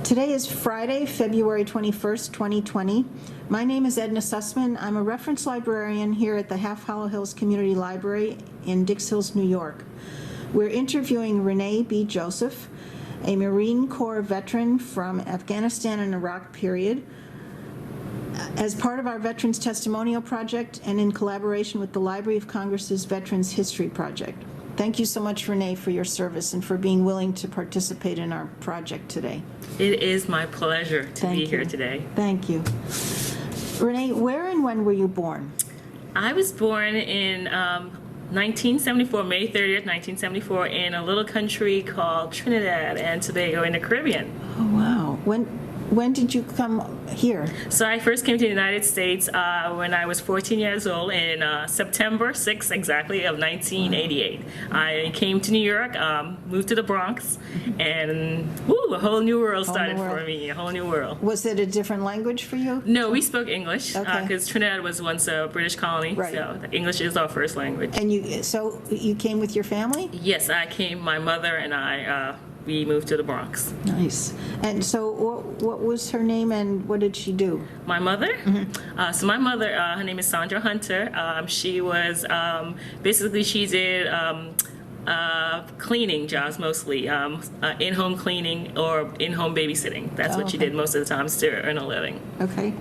Today is Friday, February 21st, 2020. My name is Edna Sussman. I'm a reference librarian here at the Half Hollow Hills Community Library in Dix Hills, New York. We're interviewing Renee B. Joseph, a Marine Corps veteran from Afghanistan and Iraq period, as part of our Veterans Testimonial Project and in collaboration with the Library of Congress's Veterans History Project. Thank you so much, Renee, for your service and for being willing to participate in our project today. It is my pleasure to be here today. Thank you. Renee, where and when were you born? I was born in 1974, May 30th, 1974, in a little country called Trinidad and Tobago in the Caribbean. Oh, wow. When did you come here? So I first came to the United States when I was 14 years old in September 6th exactly of 1988. I came to New York, moved to the Bronx, and a whole new world started for me, a whole new world. Was it a different language for you? No, we spoke English because Trinidad was once a British colony, right. So English is our first language. And you came with your family? Yes, I came, my mother and I, we moved to the Bronx. Nice. And so what was her name and what did she do? My mother? Mm-hmm. So my mother, her name is Sandra Hunter. She was, basically she did cleaning jobs mostly, in-home cleaning or in-home babysitting. That's what she did most of the times to earn a living. Okay.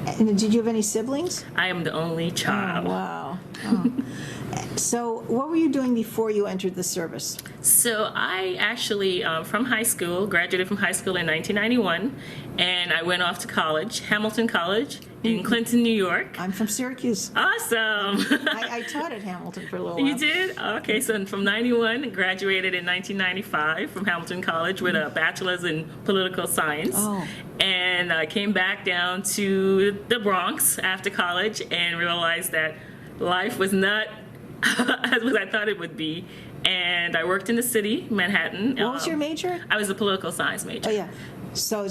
And did you have any siblings? I am the only child. Oh, wow. Oh. So what were you doing before you entered the service? So I actually, from high school, graduated from high school in 1991, and I went off to college, Hamilton College in Clinton, New York. I'm from Syracuse. Awesome. I taught at Hamilton for a little while. You did? Okay, so from 91, graduated in 1995 from Hamilton College with a bachelor's in political science. Oh. And I came back down to the Bronx after college and realized that life was not as I thought it would be. And I worked in the city, Manhattan. What was your major? I was a political science major. Oh, yeah. So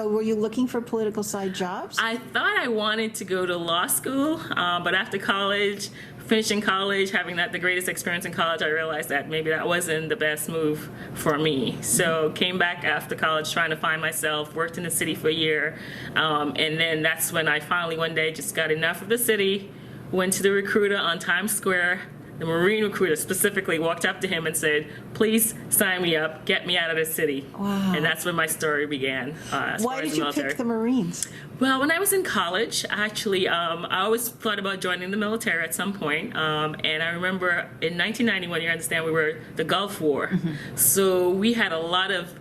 were you looking for political side jobs? I thought I wanted to go to law school, but after college, finishing college, having the greatest experience in college, I realized that maybe that wasn't the best move for me. So came back after college trying to find myself, worked in the city for a year, and then that's when I finally one day just got enough of the city, went to the recruiter on Times Square. The Marine recruiter specifically walked up to him and said, "Please sign me up, get me out of the city." Wow. And that's when my story began. Why did you pick the Marines? Well, when I was in college, actually, I always thought about joining the military at some point. And I remember in 1991, you understand, we were the Gulf War. Mm-hmm. So we had a lot of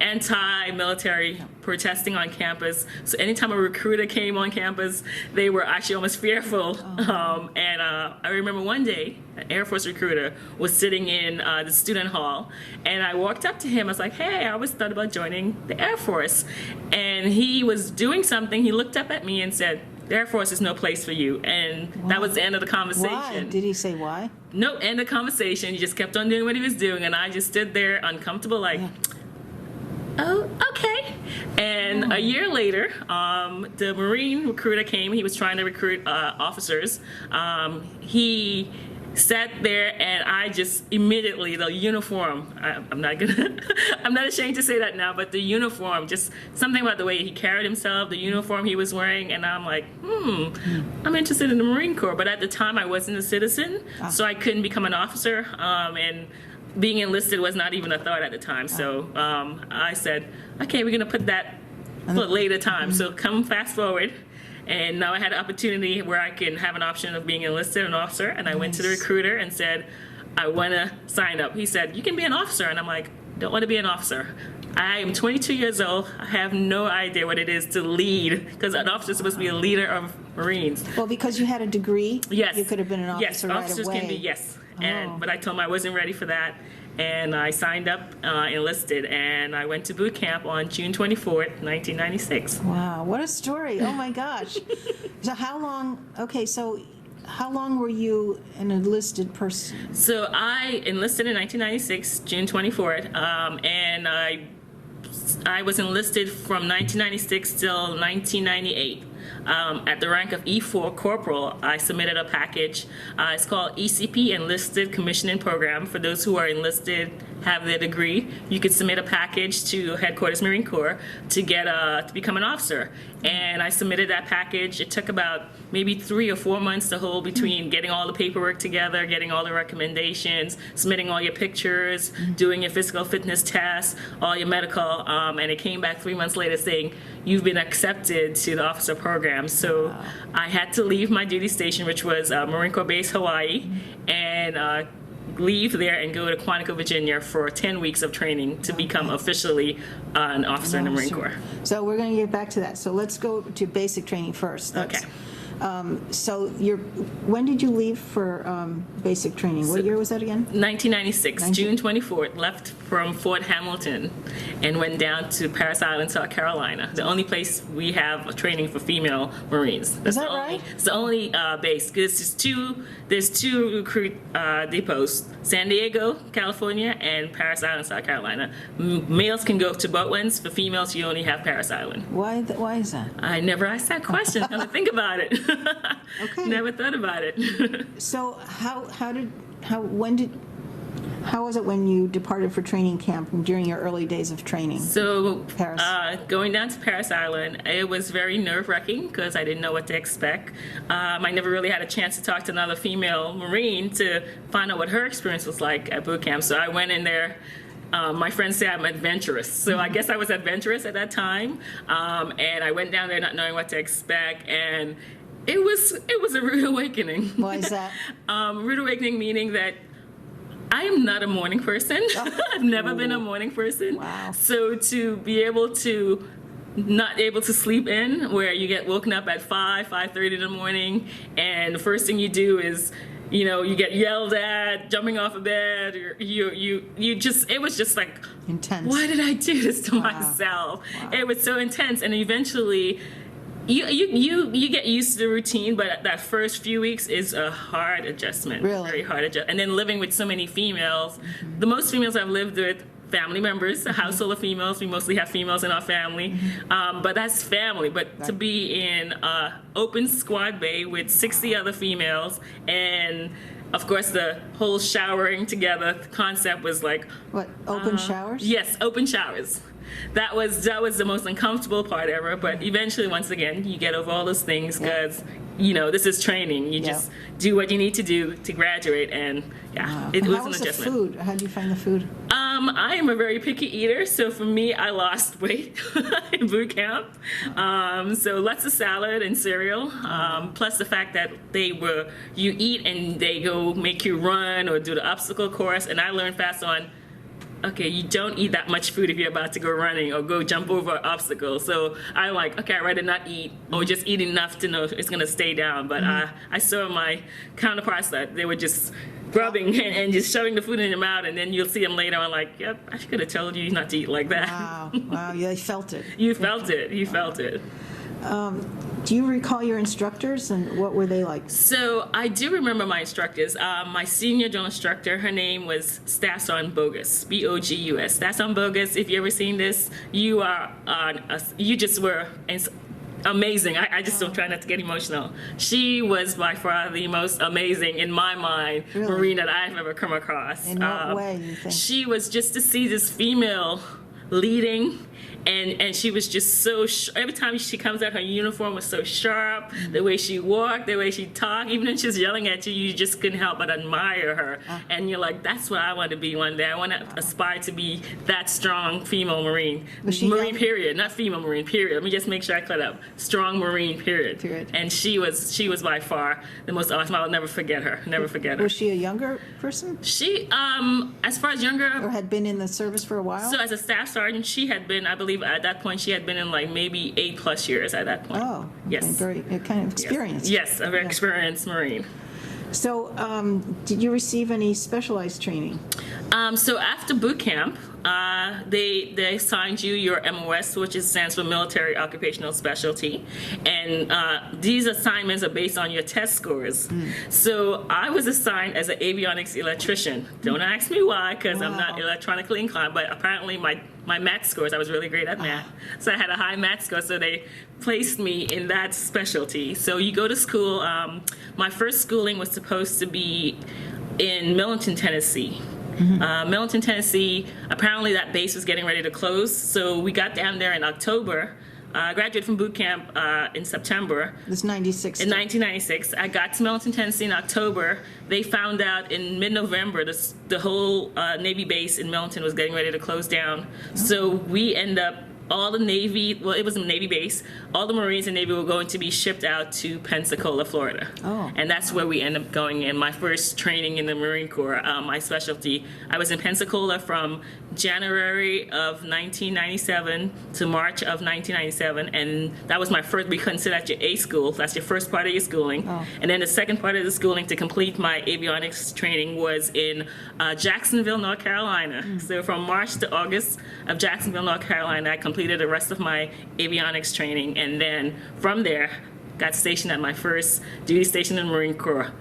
anti-military protesting on campus. So anytime a recruiter came on campus, they were actually almost fearful. And I remember one day, an Air Force recruiter was sitting in the student hall, and I walked up to him. I was like, "Hey, I always thought about joining the Air Force." And he was doing something. He looked up at me and said, "The Air Force is no place for you." And that was the end of the conversation. Why? Did he say why? No, end of conversation. He just kept on doing what he was doing, and I just stood there uncomfortable like, "Oh, okay." And a year later, the Marine recruiter came. He was trying to recruit officers. He sat there, and I just immediately, the uniform, I'm not ashamed to say that now, but the uniform, just something about the way he carried himself, the uniform he was wearing, and I'm like, I'm interested in the Marine Corps. But at the time, I wasn't a citizen, so I couldn't become an officer, and being enlisted was not even a thought at the time. So I said, okay, we're going to put that for a later time. So come fast forward. And now I had an opportunity where I can have an option of being enlisted, an officer. And I went to the recruiter and said, I want to sign up. He said, you can be an officer. And I'm like, don't want to be an officer. I am 22 years old. I have no idea what it is to lead, because an officer is supposed to be a leader of Marines. Well, because you had a degree, yes, you could have been an officer right away. Yes, officers can be, yes. But I told him I wasn't ready for that. And I signed up, enlisted, and I went to boot camp on June 24th, 1996. Wow, what a story. Oh my gosh. So how long were you an enlisted person? So I enlisted in 1996, June 24th, and I was enlisted from 1996 till 1998. At the rank of E4 Corporal, I submitted a package. It's called ECP, Enlisted Commissioning Program, for those who are enlisted have their degree, you could submit a package to Headquarters Marine Corps to get to become an officer. And I submitted that package. It took about maybe 3 or 4 months to hold between getting all the paperwork together, getting all the recommendations, submitting all your pictures, doing your physical fitness tests, all your medical, and it came back 3 months later saying, you've been accepted to the officer program. So I had to leave my duty station, which was Marine Corps Base, Hawaii, and leave there and go to Quantico, Virginia for 10 weeks of training to become officially an officer in the Marine Corps. So we're going to get back to that. So let's go to basic training first. Okay. So when did you leave for basic training? What year was that again? 1996, June 24th, left from Fort Hamilton and went down to Parris Island, South Carolina. The only place we have a training for female Marines. Is that right? It's the only base. There's two recruit depots, San Diego, California, and Parris Island, South Carolina. Males can go to both ones. For females, you only have Parris Island. Why is that? I never asked that question. I'm gonna think about it. Okay. Never thought about it. So how was it when you departed for training camp during your early days of training? So Parris. going down to Parris Island, it was very nerve-wracking because I didn't know what to expect. I never really had a chance to talk to another female Marine to find out what her experience was like at boot camp. So I went in there. My friends say I'm adventurous, so I guess I was adventurous at that time. And I went down there not knowing what to expect, and it was a rude awakening. Why is that? Rude awakening meaning that I am not a morning person. I've never been a morning person. Wow. So to be able to not able to sleep in, where you get woken up at 5:30 in the morning, and the first thing you do is, you get yelled at, jumping off a bed, or you just, it was just like, intense. Why did I do this to myself? Wow. It was so intense, and eventually you get used to the routine, but that first few weeks is a hard adjustment. Really? Very hard adjustment. And then living with so many females, the most females I've lived with, family members, a household of females. We mostly have females in our family, but that's family. But to be in an open squad bay with 60 other females, and of course the whole showering together concept was like, What, open showers? yes, open showers. That was the most uncomfortable part ever. But eventually, once again, you get over all those things because this is training. You just do what you need to do to graduate, and it was an adjustment. How was the food? How do you find the food? I am a very picky eater, so for me, I lost weight in boot camp. So lots of salad and cereal, plus the fact that you eat and they go make you run or do the obstacle course, and I learned fast on, okay, you don't eat that much food if you're about to go running or go jump over an obstacle. So I'm like, okay, I'd rather not eat or just eat enough to know it's going to stay down. But I saw my counterparts that they were just grubbing and just shoving the food in their mouth, and then you'll see them later on like, yep, I could have told you not to eat like that. Wow, yeah, I felt it. You felt it. Do you recall your instructors, and what were they like? So I do remember my instructors. My senior drill instructor, her name was Staff Sergeant Bogus, B-O-G-U-S. Staff Sergeant Bogus, if you ever seen this, you just were amazing. I just don't try not to get emotional. She was by far the most amazing, in my mind, Really? Marine that I've ever come across. In what way, you think? She was just to see this female leading, and she was just so every time she comes out, her uniform was so sharp. The way she walked, the way she talked, even when she was yelling at you, you just couldn't help but admire her. And you're like, that's what I want to be one day. I want to aspire to be that strong female Marine. Marine, period, not female Marine, period. Let me just make sure I clear that up. Strong Marine, period. And she was by far the most awesome. I'll never forget her. Never forget her. Was she a younger person? She, as far as younger, or had been in the service for a while? So as a staff sergeant, she had been, I believe, at that point, she had been in like maybe 8+ years at that point. Oh, okay. Yes. Very kind of experienced. Yes, a very experienced Marine. So, did you receive any specialized training? So after boot camp, they assigned you your MOS, which stands for Military Occupational Specialty, and these assignments are based on your test scores. So I was assigned as an avionics electrician. Don't ask me why, because I'm not electronically inclined, but apparently my math scores, I was really great at math. So I had a high math score, so they placed me in that specialty. So you go to school. My first schooling was supposed to be in Millington, Tennessee. Middleton, Tennessee, apparently that base was getting ready to close, so we got down there in October. I graduated from boot camp in September. It's 96. In 1996. I got to Middleton, Tennessee in October. They found out in mid-November the whole Navy base in Middleton was getting ready to close down. So we end up, all the Navy, well, it was a Navy base, all the Marines and Navy were going to be shipped out to Pensacola, Florida. Oh. And that's where we end up going in. My first training in the Marine Corps, my specialty, I was in Pensacola from January of 1997 to March of 1997, and that was my first, we consider that your A school, that's your first part of your schooling. Oh. And then the second part of the schooling to complete my avionics training was in Jacksonville, North Carolina. So from March to August of Jacksonville, North Carolina, I completed the rest of my avionics training, and then from there got stationed at my first duty station in Marine Corps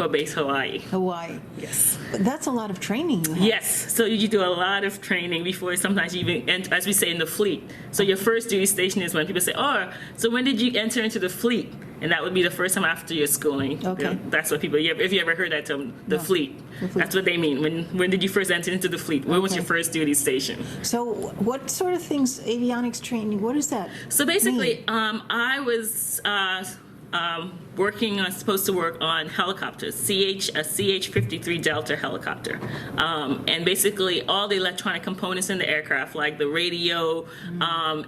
Base, Hawaii. Hawaii. Yes. But that's a lot of training you have. Yes. So you do a lot of training before sometimes you even, as we say, in the fleet. So your first duty station is when people say, oh, so when did you enter into the fleet? And that would be the first time after your schooling. Okay. That's what people, if you ever heard that term, the No. fleet. The fleet. That's what they mean. When did you first enter into the fleet? When was Okay. your first duty station? So what sort of things, avionics training, what is that? So basically, I was supposed to work on helicopters, a CH-53 Delta helicopter. And basically all the electronic components in the aircraft, like the radio,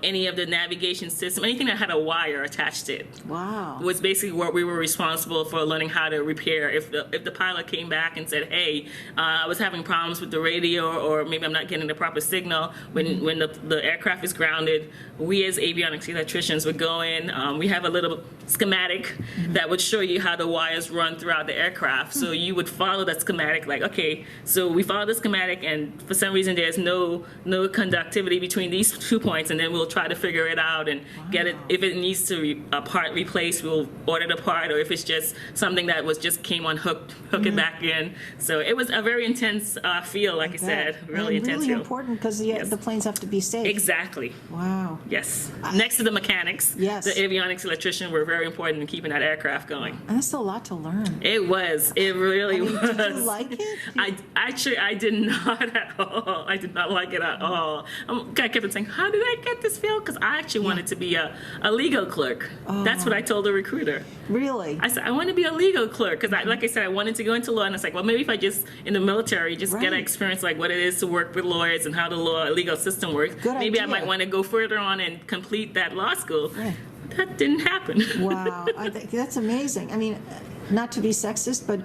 any of the navigation system, anything that had a wire attached to it, Wow. was basically what we were responsible for learning how to repair. If the pilot came back and said, hey, I was having problems with the radio, or maybe I'm not getting the proper signal, when the aircraft is grounded, we as avionics electricians would go in. We have a little schematic that would show you how the wires run throughout the aircraft. So you would follow that schematic, like, okay, so we follow the schematic, and for some reason there's no conductivity between these 2 points, and then we'll try to figure it out and get it. If it needs to a part replaced, we'll order the part, or if it's just something that just came unhooked, hook it back in. So it was a very intense field, like I said, really intense Really field. important because Yes. the planes have to be safe. Exactly. Wow. Yes. Next to the mechanics, Yes. the avionics electrician were very important in keeping that aircraft going. That's a lot to learn. It was. It really was. Did you like it? I did not at all. I did not like it at all. I kept on saying, how did I get this field? Because I actually wanted to be a legal clerk. That's what I told the recruiter. Really? I said, I want to be a legal clerk. Because like I said, I wanted to go into law. And I was like, well, maybe if I just, in the military, just get an Right. experience like what it is to work with lawyers and how the legal system works. Good Maybe I idea. might want to go further on and complete that law school. Yeah. That didn't happen. Wow. I think that's amazing. I mean, not to be sexist, but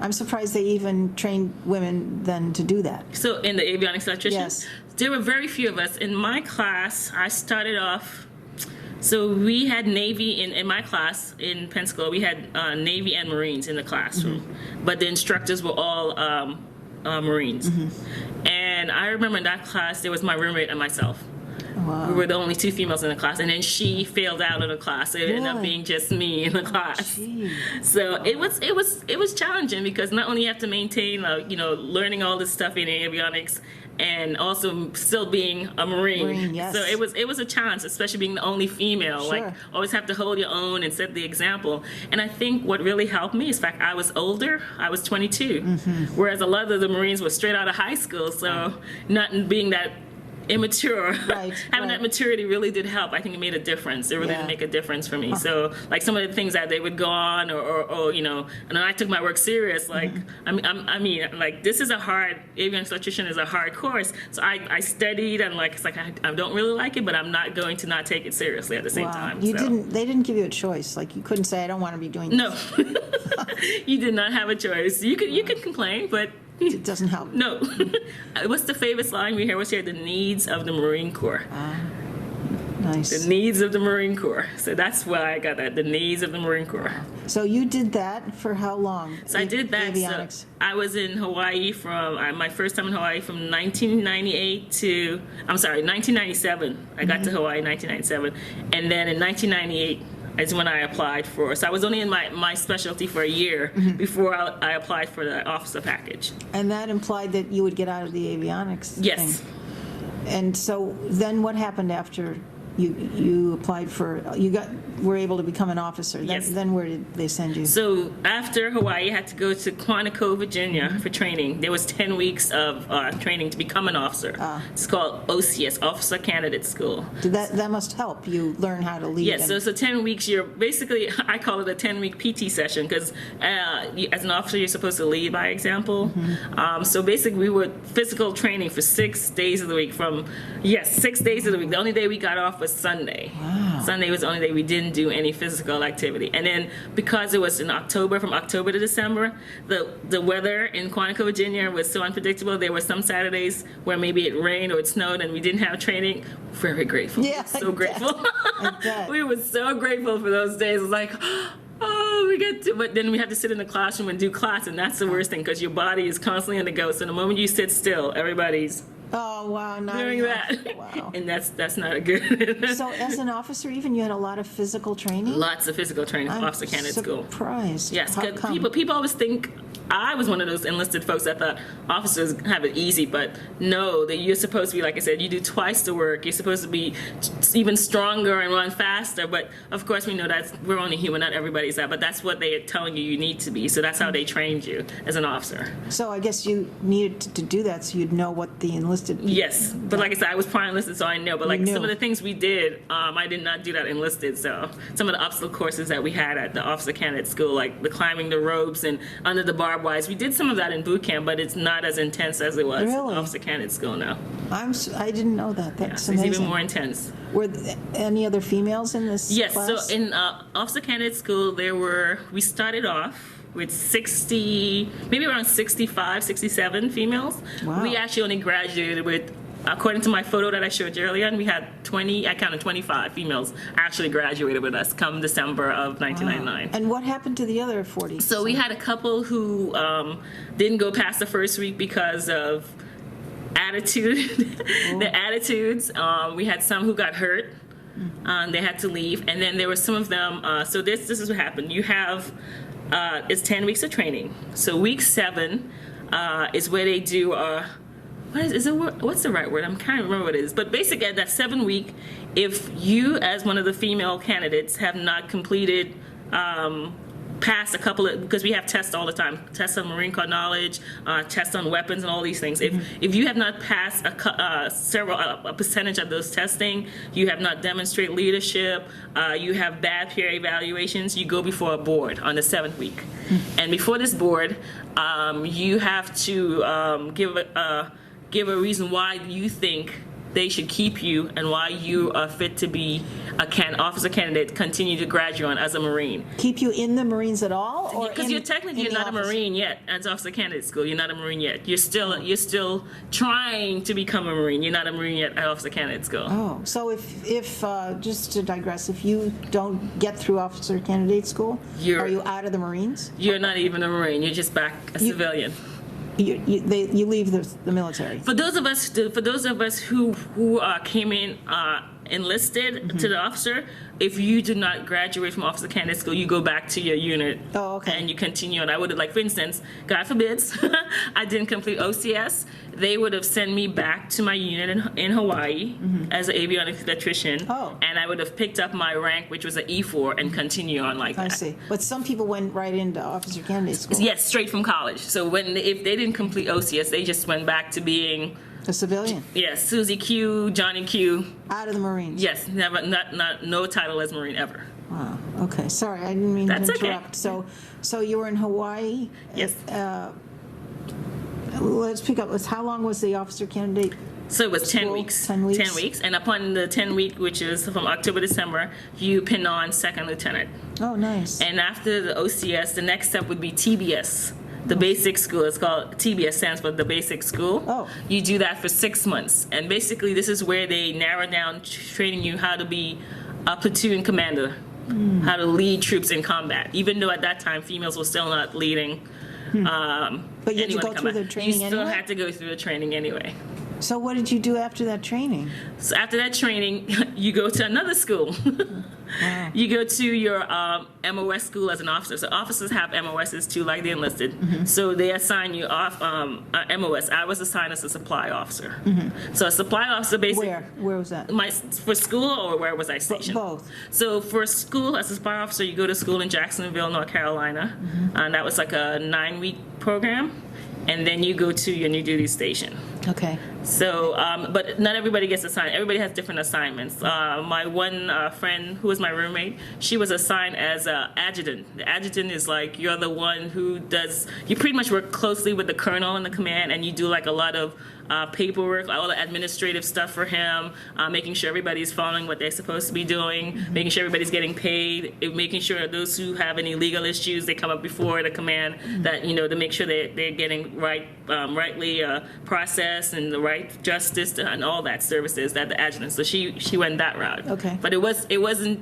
I'm surprised they even trained women then to do that. So in the avionics electrician, Yes. there were very few of us. In my class, I started off, so we had Navy in my class in Pensacola. We had Navy and Marines in the classroom, but the instructors were all Marines. And I remember in that class, there was my roommate and myself. Wow. We were the only two females in the class, and then she failed out of the class. So it ended up Really? being just me in the class. Gee. So it was challenging because not only you have to maintain, learning all this stuff in avionics, and also still being a Marine. Yes. So it was a challenge, especially being the only female. Sure. Like always have to hold your own and set the example. And I think what really helped me is the fact I was older. I was 22, whereas a lot of the Marines were straight out of high school. So not being that immature, Right, having that right. maturity really did help. I think it made a difference. It really Yeah. did make a difference for me. So like some of the things that they would go on, or and I took my work serious. Like I mean, like this is a hard avionics electrician is a hard course. So I studied, and like it's like I don't really like it, but I'm not going to not take it seriously at the same Wow. time. You so. They didn't give you a choice. Like you couldn't say, I don't want to be doing this. No, you did not have a choice. You could complain, but. It doesn't help. No. What's the famous line we hear? What's here? The needs of the Marine Corps. Nice. The needs of the Marine Corps. So that's why I got that. The needs of the Marine Corps. So you did that for how long? So I did that. Avionics. So I was in Hawaii my first time in Hawaii from 1997. I got to Hawaii in 1997. And then in 1998 is when I applied for. So I was only in my specialty for a year before I applied for the officer package. And that implied that you would get out of the avionics Yes. thing. And so then what happened after you applied for, were able to become an officer. Yes. Then where did they send you? So after Hawaii, I had to go to Quantico, Virginia for training. There was 10 weeks of training to become an officer. It's called OCS, Officer Candidate School. That must help you learn how to lead. Yes, so 10 weeks, you're basically, I call it a 10-week PT session because as an officer, you're supposed to lead by example. So basically, we were physical training for 6 days of the week 6 days of the week. The only day we got off was Sunday. Wow. Sunday was the only day we didn't do any physical activity. And then because it was in October, from October to December, the weather in Quantico, Virginia was so unpredictable. There were some Saturdays where maybe it rained or it snowed and we didn't have training. Very grateful. Yeah, So grateful. I bet. We were so grateful for those days. It was like, oh, we get to, but then we have to sit in the classroom and do class, and that's the worst thing because your body is constantly on the go. So the moment you sit still, everybody's Oh, wow. Not doing enough. that. Wow. And that's not a good. So as an officer, even you had a lot of physical training? Lots of physical training for I'm Officer Candidate School. surprised. Yes, How 'cause come? people always think I was one of those enlisted folks that thought officers have it easy, but no, that you're supposed to be, like I said, you do twice the work. You're supposed to be even stronger and run faster. But of course, we know that we're only human, not everybody's that. But that's what they are telling you need to be. So that's how they trained you as an officer. So I guess you needed to do that so you'd know what the enlisted people. Yes, but like I said, I was prior enlisted, so I know. But like You knew. some of the things we did, I did not do that enlisted. So some of the obstacle courses that we had at the Officer Candidate School, like the climbing the ropes and under the barbed wires, we did some of that in boot camp, but it's not as intense as it was Really? in Officer Candidate School now. I didn't know that. That's It's amazing. even more intense. Were any other females in this Yes, class? so in Officer Candidate School, we started off with 60, maybe around 65, 67 females. Wow. We actually only graduated with, according to my photo that I showed you earlier, and we had 20, I counted 25 females actually graduated with us come December of 1999. And what happened to the other 40? So we had a couple who didn't go past the first week because of attitude, the attitudes. We had some who got hurt. They had to leave. And then there were some of them, so this is what happened. You have, it's 10 weeks of training. So week 7 is where they do, what's the right word? I'm trying to remember what it is. But basically at that 7 week, if you as one of the female candidates have not completed passed a couple of, because we have tests all the time, tests on Marine Corps knowledge, tests on weapons and all these things. If you have not passed a percentage of those testing, you have not demonstrated leadership, you have bad peer evaluations, you go before a board on the 7th week. And before this board, you have to give a reason why you think they should keep you and why you are fit to be officer candidate, continue to graduate on as a Marine. Keep you in the Marines at all? Because you're not a Marine yet at Officer Candidate School. You're not a Marine yet. You're still trying to become a Marine. You're not a Marine yet at Officer Candidate School. Oh, so if just to digress, if you don't get through Officer Candidate School, are you out of the Marines? You're not even a Marine. You're just back a civilian. You leave the military. For those of us who came in enlisted to the officer, if you do not graduate from Officer Candidate School, you go back to your unit. Oh, okay. And you continue. And I would have, like, for instance, God forbids, I didn't complete OCS. They would have sent me back to my unit in Hawaii as an avionics electrician. Oh. And I would have picked up my rank, which was an E4, and continue on like that. I see. But some people went right into Officer Candidate School. Yes, straight from college. So if they didn't complete OCS, they just went back to being A civilian. yes, Susie Q, Johnny Q. Out of the Marines. Yes, never, no title as Marine ever. Wow. Okay. Sorry, I didn't mean That's to okay. interrupt. So you were in Hawaii. Yes. Let's pick up. How long was the Officer Candidate? So it was 10 School, weeks. 10 weeks. 10 weeks. And upon the 10 week, which is from October to December, you pin on second lieutenant. Oh, nice. And after the OCS, the next step would be TBS. The basic school. It's called TBS, stands for the basic school. Oh. You do that for 6 months. And basically, this is where they narrow down training you how to be a platoon commander, how to lead troops in combat. Even though at that time, females were still not leading. But you had to anyone go in through combat. the training You still anyway? had to go through the training anyway. So what did you do after that training? So after that training, you go to another school. Wow. You go to your MOS school as an officer. So officers have MOSs too, like the enlisted. So they assign you off MOS. I was assigned as a supply officer. So a supply officer basically. Where was that? For school, or where was I stationed? Both. So for school, as a supply officer, you go to school in Jacksonville, North Carolina. And that was like a 9-week program. And then you go to your new duty station. Okay. So, but not everybody gets assigned. Everybody has different assignments. My one friend, who was my roommate, she was assigned as an adjutant. The adjutant is like, you're the one who does, you pretty much work closely with the colonel in the command, and you do like a lot of paperwork, all the administrative stuff for him, making sure everybody's following what they're supposed to be doing, making sure everybody's getting paid, making sure those who have any legal issues, they come up before the command, that, you know, to make sure they're getting rightly processed and the right justice and all that services that the adjutant. So she went that route. Okay. But it wasn't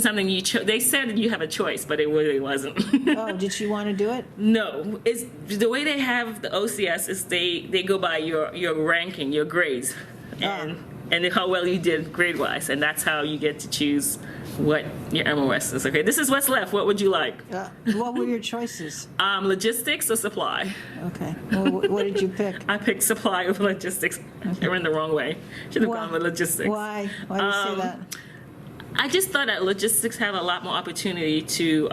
something you chose. They said you have a choice, but it really wasn't. Oh, did she want to do it? No, it's the way they have the OCS is they go by your ranking, your grades, and how well you did grade wise, and that's how you get to choose what your MOS is. Okay, this is what's left. What would you like? What were your choices? Logistics or supply? Okay. Well, what did you pick? I picked supply over logistics. I went the wrong way. Should have gone with logistics. Why? Why do you say that? I just thought that logistics have a lot more opportunity to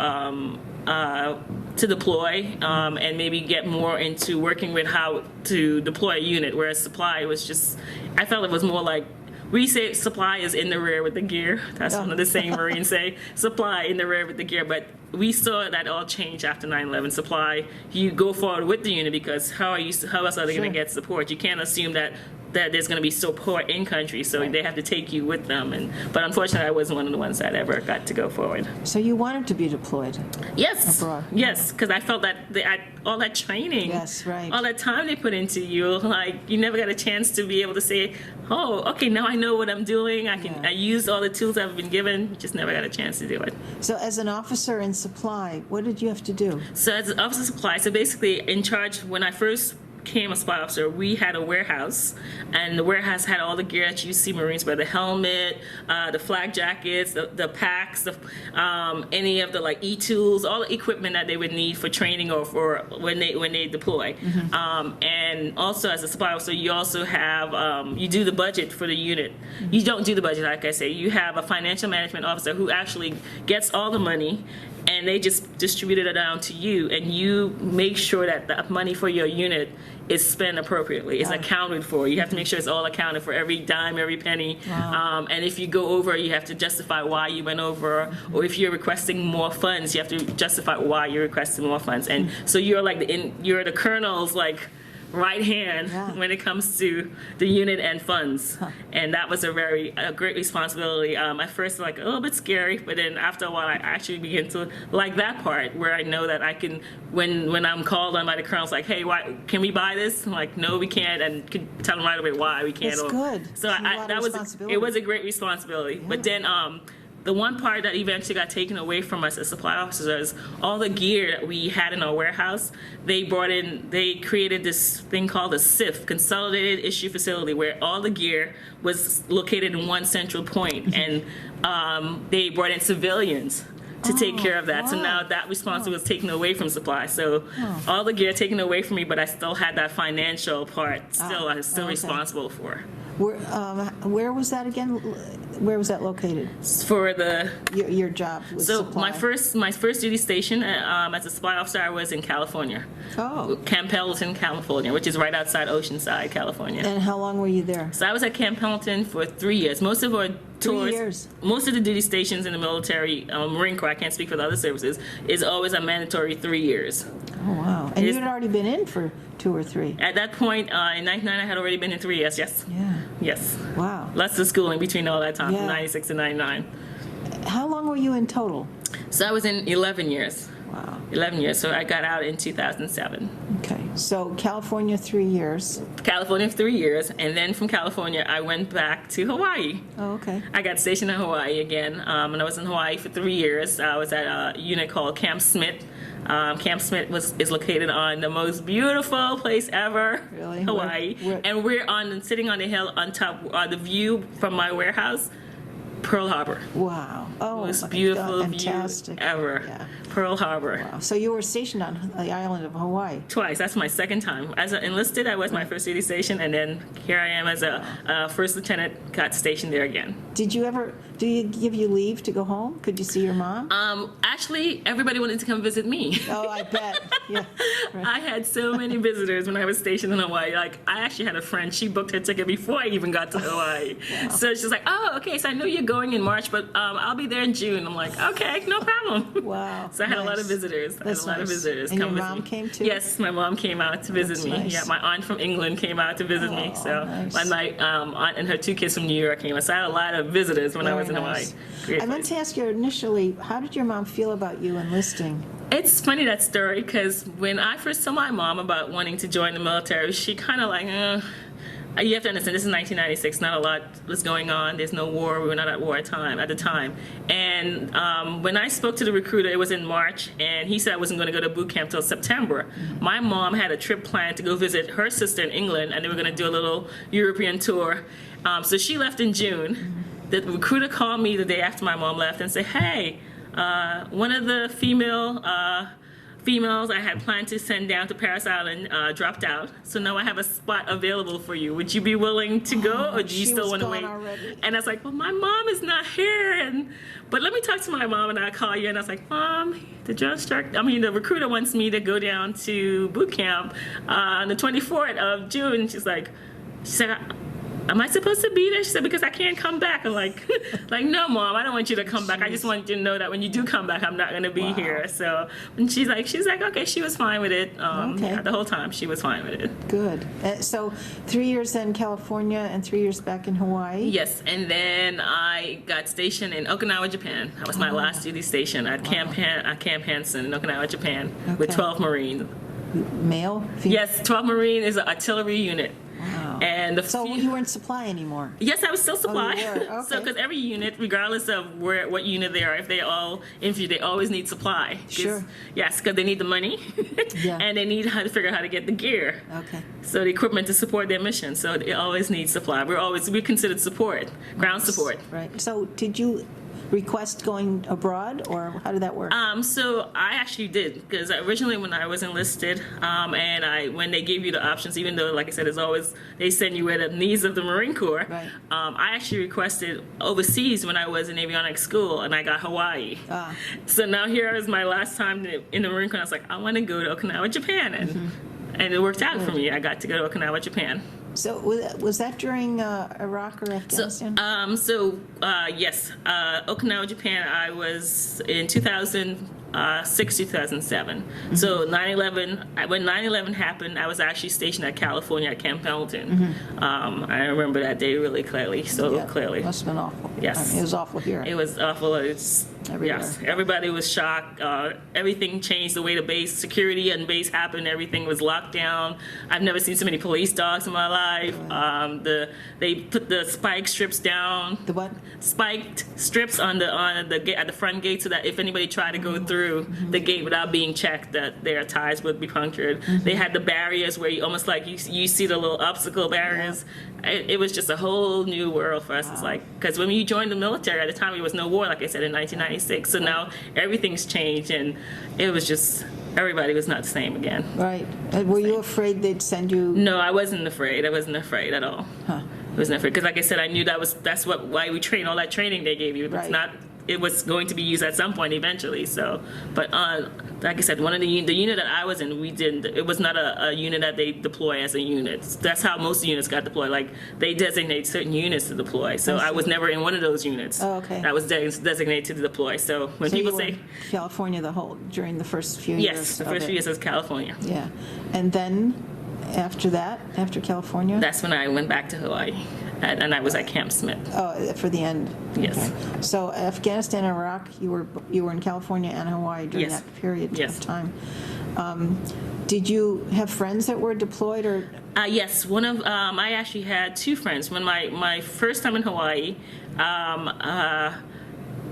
deploy and maybe get more into working with how to deploy a unit, whereas supply was just, I felt it was more like, we say supply is in the rear with the gear. That's one of the same Marines say. Supply in the rear with the gear. But we saw that all change after 9/11. Supply, you go forward with the unit, because how else are they going to get support? You can't assume that there's going to be support in country, so they have to take you with them. But unfortunately, I wasn't one of the ones that ever got to go forward. So you wanted to be deployed? Yes. Abroad. Yes, because I felt that all that training, yes, right, all that time they put into you, like you never got a chance to be able to say, oh, okay, now I know what I'm doing. I use all the tools I've been given. You just never got a chance to do it. So as an officer in supply, what did you have to do? So as an officer supply, so basically in charge, when I first became a supply officer, we had a warehouse, and the warehouse had all the gear that you see Marines wear: the helmet, the flak jackets, the packs, any of the like e-tools, all the equipment that they would need for training or for when they deploy. And also as a supply officer, you also have you do the budget for the unit. You don't do the budget, like I say. You have a financial management officer who actually gets all the money, and they just distribute it down to you, and you make sure that the money for your unit is spent appropriately, is accounted for. You have to make sure it's all accounted for, every dime, every penny. Wow. And if you go over, you have to justify why you went over, or if you're requesting more funds, you have to justify why you're requesting more funds. And so you're like you're the colonel's like right hand when it comes to the unit and funds. And that was a great responsibility. At first, like a little bit scary, but then after a while, I actually began to like that part, where I know that I can, when I'm called on by the colonels, like, hey, can we buy this? I'm like, no, we can't, and can tell them right away why we can't. That's good. So it was a great responsibility. But then the one part that eventually got taken away from us as supply officers, all the gear that we had in our warehouse, they created this thing called a CIF, Consolidated Issue Facility, where all the gear was located in one central point, and they brought in civilians to take care of that. Wow. So now that responsibility was taken away from supply. So all the gear taken away from me, but I still had that financial part. I was still responsible for. Where was that again? Where was that located? For your job with supply. my first duty station as a supply officer, I was in California. Oh. Camp Pendleton, California, which is right outside Oceanside, California. And how long were you there? So I was at Camp Pendleton for 3 years. Most of our tours, 3 years. Most of the duty stations in the military, Marine Corps, I can't speak for the other services, is always a mandatory 3 years. Oh, wow. And you had already been in for 2 or 3. At that point, in 99, I had already been in 3 years, yes. Yeah. Yes. Wow. Lots of schooling between all that time, from 96 to 99. How long were you in total? So I was in 11 years. Wow. 11 years, so I got out in 2007. Okay, so California 3 years. California 3 years, and then from California, I went back to Hawaii. Oh, okay. I got stationed in Hawaii again, and I was in Hawaii for 3 years. I was at a unit called Camp Smith. Camp Smith is located on the most beautiful place ever, Really? Hawaii. And we're sitting on the hill on top. The view from my warehouse, Pearl Harbor. Wow. Oh, Most my beautiful God, view fantastic. ever. Yeah. Pearl Harbor. Wow. So you were stationed on the island of Hawaii. Twice. That's my second time. As an enlisted, I was my first duty station, and then here I am as a first lieutenant, got stationed there again. Do you give you leave to go home? Could you see your mom? Actually, everybody wanted to come visit me. Oh, I bet. Yeah. Right. I had so many visitors when I was stationed in Hawaii. Like, I actually had a friend, she booked her ticket before I even got to Hawaii. Wow. So she's like, oh, okay, so I know you're going in March, but I'll be there in June. I'm like, okay, no problem. Wow. So I had a lot of Nice. visitors. That's I had a lot of nice. visitors And come your visit mom me. came too? Yes, my mom came out to visit That's me. nice. Yeah, my aunt from England came out to visit me. Oh, So nice. my aunt and her 2 kids from New York came. So I had a lot of visitors when I was in Very Hawaii. nice. Great I meant place. to ask you initially, how did your mom feel about you enlisting? It's funny, that story, because when I first told my mom about wanting to join the military, she kind of like, you have to understand, this is 1996, not a lot was going on. There's no war. We were not at war at the time. And when I spoke to the recruiter, it was in March, and he said I wasn't going to go to boot camp till September. My mom had a trip planned to go visit her sister in England, and they were going to do a little European tour. So she left in June. The recruiter called me the day after my mom left and said, hey, one of the females I had planned to send down to Paris Island dropped out, so now I have a spot available for you. Would you be willing to go, or do you she still was want to gone wait? already. And I was like, well, my mom is not here, but let me talk to my mom, and I'll call you. And I was like, Mom, the recruiter wants me to go down to boot camp on the 24th of June. She said, am I supposed to be there? She said, because I can't come back. I'm like, no, Mom, I don't want you to come back. I just want you to know that when you do come back, I'm not going to be here. So, and she's like, okay, she was fine with it. Okay. Yeah, the whole time she was fine with it. Good. So 3 years in California and 3 years back in Hawaii? Yes, and then I got stationed in Okinawa, Japan. That was my last duty station at Camp Hansen in Okinawa, Japan, with Okay. 12 Marines. Male? Female? Yes, 12 Marine is an artillery unit. Wow. And So you weren't supply anymore? Yes, I was still supply. Oh, you were? So, Okay. because every unit, regardless of what unit they are, if they all infantry, they always need supply. 'Cause- Sure. Yes, because they need the money, Yeah. and they need how to figure out how to get the gear. Okay. So the equipment to support their mission. So they always need supply. We're considered support, ground support. Right. So did you request going abroad, or how did that work? So I actually did, because originally when I was enlisted, when they gave you the options, even though, like I said, they send you where the needs of the Marine Corps. Right. I actually requested overseas when I was in avionics school, and I got Hawaii. So now here is my last time in the Marine Corps. I was like, I want to go to Okinawa, Japan, and it worked out for me. I got to go to Okinawa, Japan. So was that during Iraq or Afghanistan? Yes, Okinawa, Japan. I was in 2006, 2007. So 9/11. When 9/11 happened, I was actually stationed at California at Camp Pendleton. I remember that day really clearly. Clearly. Must have been awful. Yes. I mean, it was awful here. It was awful. Everywhere. Yes, everybody was shocked. Everything changed the way the base security and base happened. Everything was locked down. I've never seen so many police dogs in my life. They put the spike strips down. The what? Spiked strips on the gate at the front gate, so that if anybody tried to go through the gate without being checked, that their tires would be punctured. They had the barriers where you almost like you see the little obstacle barriers. It was just a whole new world for us. It's like, because when you joined the military at the time, there was no war, like I said, in 1996. So now everything's changed, and it was just, everybody was not the same again. Right. Were you afraid they'd send you? No, I wasn't afraid. I wasn't afraid at all. Huh. I wasn't afraid, because like I said, I knew that's why we train, all that training they gave you. Right. It was going to be used at some point eventually. So, but like I said, one of the unit that I was in, it was not a unit that they deploy as a unit. That's how most units got deployed. Like, they designate certain units to deploy. So I was never in one of those units. Oh, okay. That was designated to deploy. So when So people you were say, in California during the first few years. yes, the of first it. few years as California. Yeah. And then after California? That's when I went back to Hawaii, and I was at Camp Smith. Oh, for the end. Yes. Okay. So Afghanistan and Iraq, you were in California and Hawaii during Yes. that period Yes. of time. Did you have friends that were deployed, or? Yes, I actually had 2 friends. When my first time in Hawaii,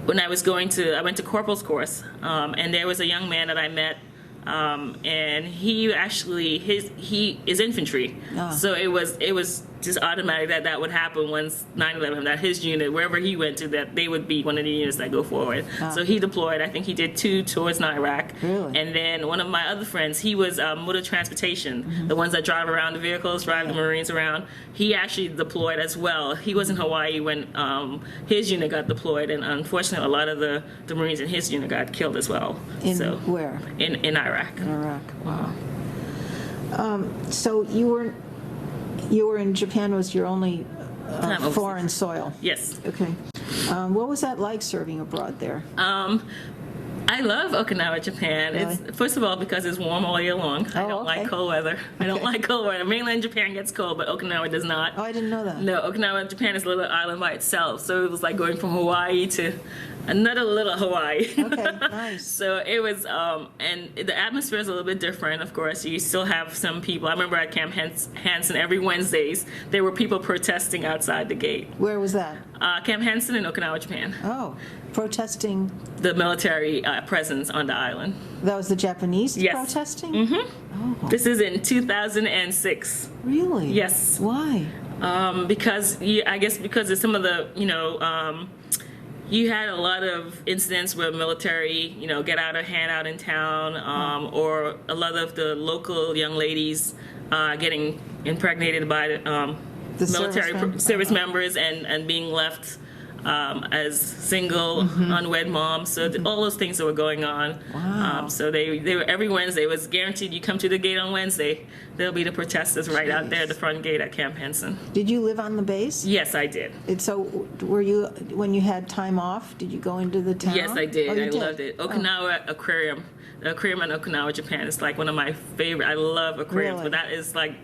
when I went to corporal's course, and there was a young man that I met and he actually he is infantry, so it was just automatic that would happen once 9/11, that his unit, wherever he went to, that they would be one of the units that go forward. So he deployed. I think he did 2 tours in Iraq. Really? And then one of my other friends, he was motor transportation, the ones that drive around the vehicles, drive the Marines around. He actually deployed as well. He was in Hawaii when his unit got deployed, and unfortunately, a lot of the Marines in his unit got killed as well. Where? In Iraq. In Iraq. Wow. So you were in Japan, was your only foreign soil? Yes. Okay. What was that like serving abroad there? I love Okinawa, Japan. Really? It's first of all because it's warm all year long. I don't like cold weather. I don't like cold weather. Mainland Japan gets cold, but Okinawa does not. Oh, I didn't know that. No, Okinawa, Japan is a little island by itself. So it was like going from Hawaii to another little Hawaii. Okay, nice. So it was, and the atmosphere is a little bit different, of course. You still have some people. I remember at Camp Hansen, every Wednesdays, there were people protesting outside the gate. Where was that? Camp Hansen in Okinawa, Japan. Oh, protesting. The military presence on the island. That was the Japanese Yes. protesting? Mm-hmm. Oh, This is in 2006. really? Yes. Why? Because I guess because of some of the, you had a lot of incidents where military, get out of hand out in town, or a lot of the local young ladies getting impregnated by the military service members and being left as single, unwed moms. So all those things that were going on. Wow. So they were every Wednesday. It was guaranteed you come to the gate on Wednesday, there'll be the protesters right out there at the front gate at Camp Hansen. Did you live on the base? Yes, I did. And so were you, when you had time off, did you go into the town? Yes, I did. Oh, you I did? loved it. Okinawa Aquarium. The aquarium in Okinawa, Japan is like one of my favorite. I love aquariums, Really? but that is like,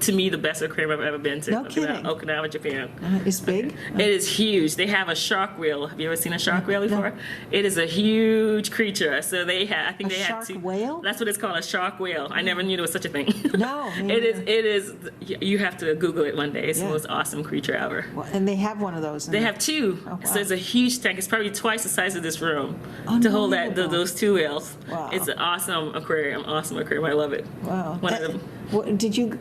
to me, the best aquarium I've ever been to. No kidding. Okinawa, Japan. It's big? It is huge. They have a shark whale. Have you ever seen a shark whale before? It is a huge creature. So they had, I think they had shark whale? That's what it's called, a shark whale. I never knew there was such a thing. No, me It is, you have to Google it one day. It's the Yeah. most awesome creature ever. Well, and they have one of those. They have 2. wow. So it's a huge tank. It's probably twice the size of this room to hold those 2 whales. Wow. It's an awesome aquarium. Awesome aquarium. I love it. Wow. One of them. Did you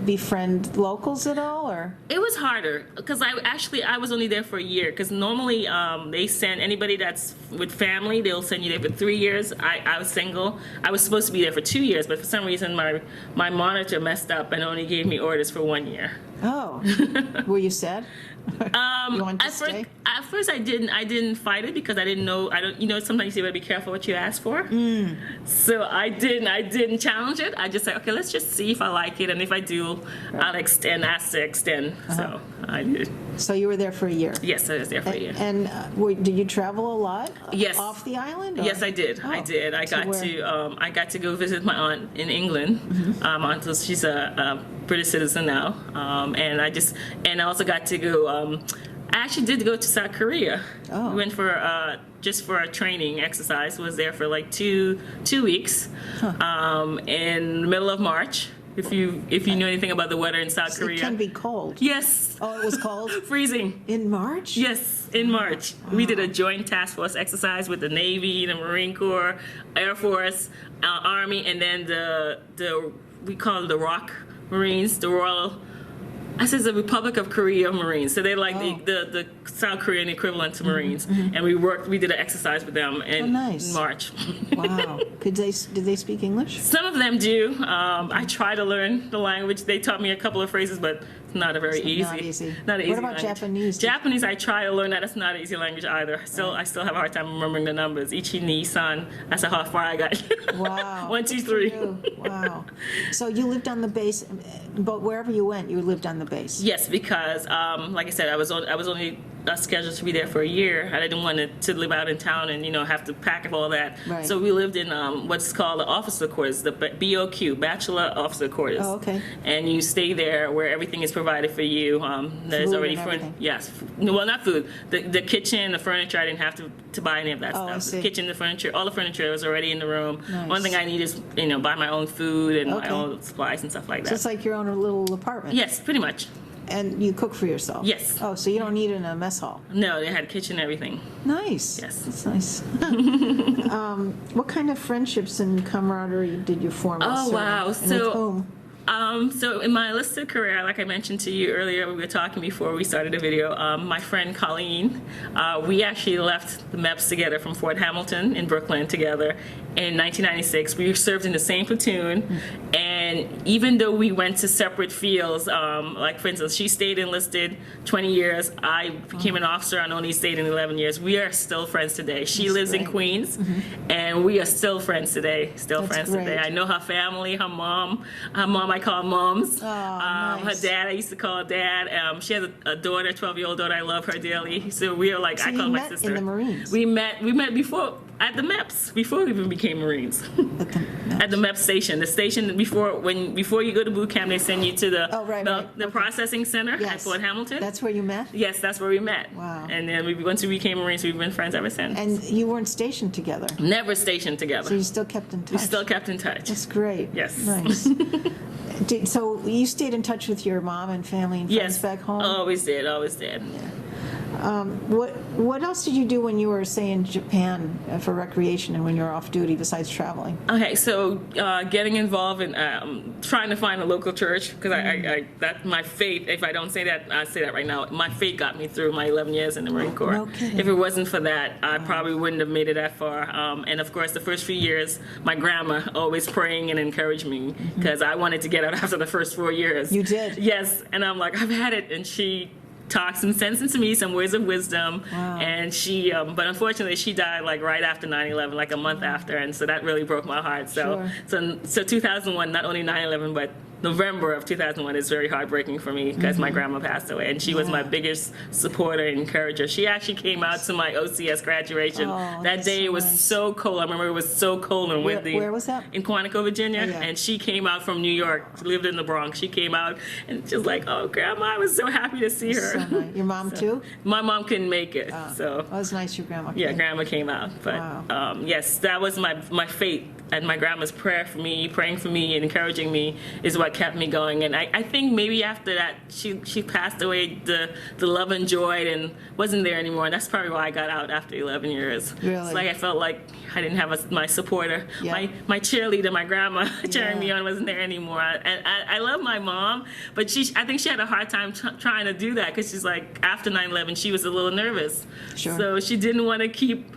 befriend locals at all, or? It was harder because I was only there for a year. Because normally they send anybody that's with family, they'll send you there for 3 years. I was single. I was supposed to be there for 2 years, but for some reason my monitor messed up and only gave me orders for 1 year. Oh, were you sad? You wanted to stay? At first I didn't fight it because I didn't know. Sometimes you gotta be careful what you ask for. So I didn't challenge it. I just said, okay, let's just see if I like it, and if I do, I'll ask to extend. So I did. So you were there for a year? Yes, I was there for a year. And did you travel a lot? Yes. Off the island? Or? Yes, I did. Oh. I did. I got to go visit my aunt in England. Aunt, she's a British citizen now, and I also got to go. I actually did go to South Korea. Oh. We went for just for a training exercise. Was there for like two weeks, in the middle of March. If you know anything about the weather in South Korea, It can be cold. Yes. Oh, it was cold? Freezing. In March? Yes, in March. We did a joint task force exercise with the Navy, the Marine Corps, Air Force, Army, and then we call it the ROK Marines, the Royal. I said the Republic of Korea Marines. So they're like the South Korean equivalent to Marines. And we did an exercise with them in March. Wow. Did they speak English? Some of them do. I try to learn the language. They taught me a couple of phrases, but it's not Not easy. Not an easy What about language. Japanese? Japanese, I try to learn that. It's not an easy language either. I still have a hard time remembering the numbers. Ichi, ni, san. That's how far I got. Wow. 1, 2, 3. Wow. So you lived on the base, but wherever you went, you lived on the base. Yes, because like I said, I was only scheduled to be there for a year. I didn't want to live out in town and have to pack up all that. Right. So we lived in what's called the officer quarters, the BOQ, Bachelor Officer Quarters. Oh, okay. And you stay there where everything is provided for you. There's Food already and everything. yes. Well, not food. The kitchen, the furniture. I didn't have to buy any of that Oh, I stuff. see. The kitchen, the furniture, all the furniture was already in the room. Nice. One thing I need is buy my own food and Okay. my own supplies and stuff like that. So it's like your own little apartment. Yes, pretty much. And you cook for yourself? Yes. Oh, so you don't eat in a mess hall? No, they had kitchen and everything. Nice. Yes. That's nice. What kind of friendships and camaraderie did you form? Oh, wow. And with whom? So in my enlisted career, like I mentioned to you earlier, we were talking before we started the video, my friend Colleen, we actually left the MEPS together from Fort Hamilton in Brooklyn together in 1996. We served in the same platoon, and even though we went to separate fields, like for instance, she stayed enlisted 20 years, I became an officer and only stayed in 11 years. We are still friends today. She lives in Queens, and we are still friends today, today. I know her family, her mom I call moms. Oh, nice. Her dad I used to call dad. She has a daughter, 12-year-old daughter. I love her dearly. So we are like, So I call her my sister. in the Marines? We met before at the MEPS, before we even became Marines. At the MEPS station. The station before you go to boot camp, they send you to the processing center at Fort Hamilton. That's where you met? Yes, that's where we met. Wow. And then once we became Marines, we've been friends ever since. And you weren't stationed together? Never stationed together. So you still kept in touch? We still kept in touch. That's great. Yes. Nice. So you stayed in touch with your mom and family and friends back home? Always did. What else did you do when you were, say, in Japan for recreation and when you were off duty besides traveling? Okay, so getting involved in trying to find a local church, because that's my faith. If I don't say that, I say that right now. My faith got me through my 11 years in the Marine Corps. No kidding. If it wasn't for that, I probably wouldn't have made it that far. And of course, the first few years, my grandma always praying and encouraged me, because I wanted to get out after the first 4 years. You did? Yes, and I'm like, I've had it, and she talks and sends into me some words of wisdom. Wow. And she but unfortunately she died like right after 9/11, like a month after, and so that really broke my heart. So 2001, not only 9/11 but November of 2001 is very heartbreaking for me, because my grandma passed away, and she was my biggest supporter and encourager. She actually came out to my OCS graduation. That day it was so cold. I remember it was so cold and windy. Where was that? In Quantico, Virginia. And she came out from New York. She lived in the Bronx. She came out and just like, oh, Grandma, I was so happy to see her. So nice. Your mom too? My mom couldn't make it. So it was nice your grandma came. yeah, Grandma came out. But yes, that was my faith. And my grandma's prayer for me, praying for me and encouraging me is what kept me going. And I think maybe after that, she passed away, the love and joy and wasn't there anymore. And that's probably why I got out after 11 years. Really? It's like I felt like I didn't have my supporter. Yeah. My cheerleader, my grandma cheering me on wasn't there anymore. And I love my mom, but I think she had a hard time trying to do that, because she's like, after 9/11, she was a little nervous. Sure. So she didn't want to keep...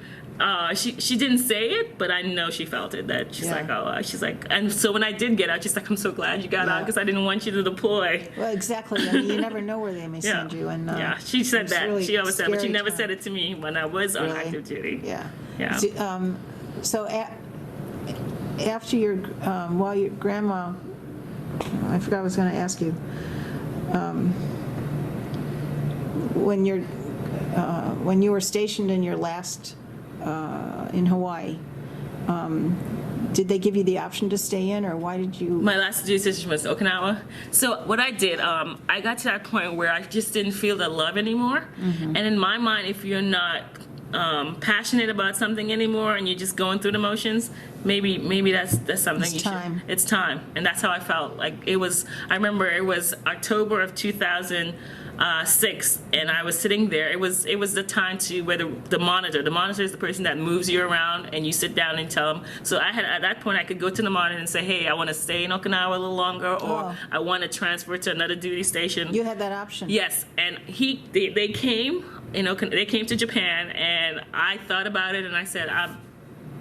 she didn't say it, but I know she felt it. That she's like, she's like, and so when I did get out, she's like, I'm so glad you got out, because I didn't want you to deploy. Well, exactly. I mean, you never know where they may send you. And she said that. Really she always said, but she never time. said it to me when I was on active duty. Yeah. So after your while your grandma, I forgot what I was going to ask you. When you were stationed in your last in Hawaii, did they give you the option to stay in, or why did you? My last decision was Okinawa. So what I did, I got to that point where I just didn't feel the love anymore. And in my mind, if you're not passionate about something anymore and you're just going through the motions, maybe that's something It's time. It's time. And that's how I felt. Like I remember it was October of 2006, and I was sitting there. It was the time to where the monitor is the person that moves you around, and you sit down and tell them. So at that point I could go to the monitor and say, hey, I want to stay in Okinawa a little longer, or I want to transfer to another duty station. You had that option. Yes, and they came. They came to Japan, and I thought about it, and I said,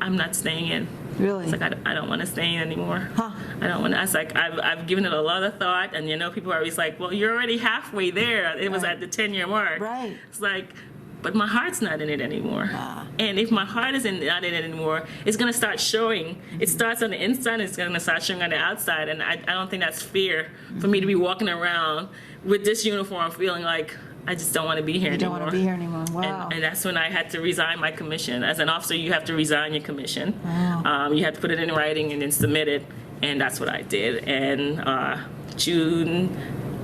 I'm not staying in. Really? It's like, I don't want to stay in anymore. Huh. I don't want to. I was like, I've given it a lot of thought, and people are always like, well, you're already halfway there. It was at the 10-year mark. Right. It's like, but my heart's not in it anymore. And if my heart isn't not in it anymore, it's going to start showing. It starts on the inside, it's going to start showing on the outside, and I don't think that's fair for me to be walking around with this uniform feeling like I just don't want to be here anymore. You don't want to be here anymore. Wow. And that's when I had to resign my commission. As an officer, you have to resign your commission. Wow. You have to put it in writing and then submit it, and that's what I did. And June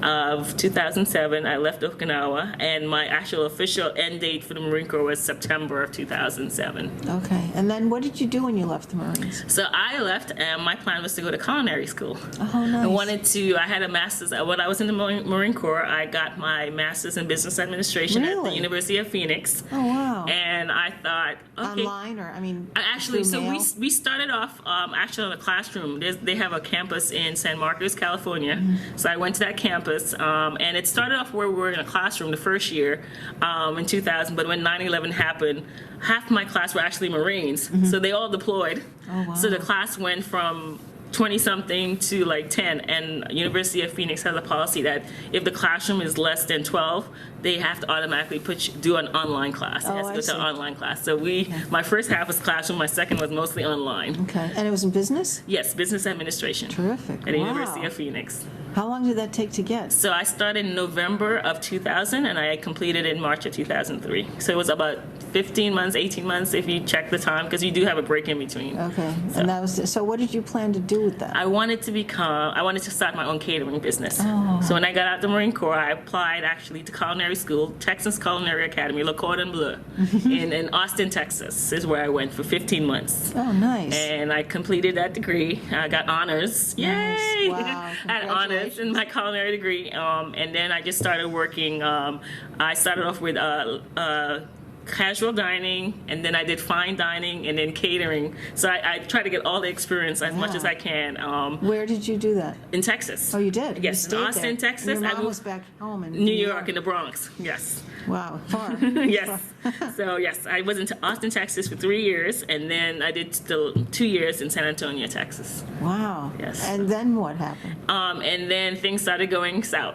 of 2007. I left Okinawa, and my actual official end date for the Marine Corps was September of 2007. Okay. And then what did you do when you left the Marines? So I left, and my plan was to go to culinary school. Oh, nice. I had a master's. When I was in the Marine Corps, I got my master's in business administration at the Really? University of Phoenix. Oh, wow. And I thought, okay. Online or, I mean, Actually, through so mail? we started off actually in a classroom. They have a campus in San Marcos, California. Mm-hmm. So I went to that campus, and it started off where we were in a classroom the first year in 2000. But when 9/11 happened, half my class were actually Marines, so they all deployed. Oh, wow. So the class went from 20-something to like 10, and University of Phoenix has a policy that if the classroom is less than 12, they have to automatically do an online class. It has to I go see. to an online class. So my first half was classroom, my second was mostly online. Okay. And it was in business? Yes, business administration. Terrific. At the Wow. University of Phoenix. How long did that take to get? So I started in November of 2000, and I completed in March of 2003. So it was about 15 months, 18 months if you check the time, because you do have a break in between. Okay. And that was, so what did you plan to do with that? I wanted to start my own catering business. Oh. So when I got out the Marine Corps, I applied actually to culinary school, Texas Culinary Academy, Le Cordon Bleu, in Austin, Texas, is where I went for 15 months. Oh, nice. And I completed that degree. I got honors. Yay! Nice. Wow. I had honors in my culinary degree. And then I just started working. I started off with casual dining, and then I did fine dining, and then catering. So I try to get all the experience as much as I can. Where did you do that? In Texas. Oh, you did? You Yes, in stayed Austin, there. Texas. And your I mom moved was back home in New York, in the Bronx. Yes. Wow, far. Yes. So yes, I was in Austin, Texas for 3 years, and then I did still 2 years in San Antonio, Texas. Wow. Yes. And then what happened? And then things started going south.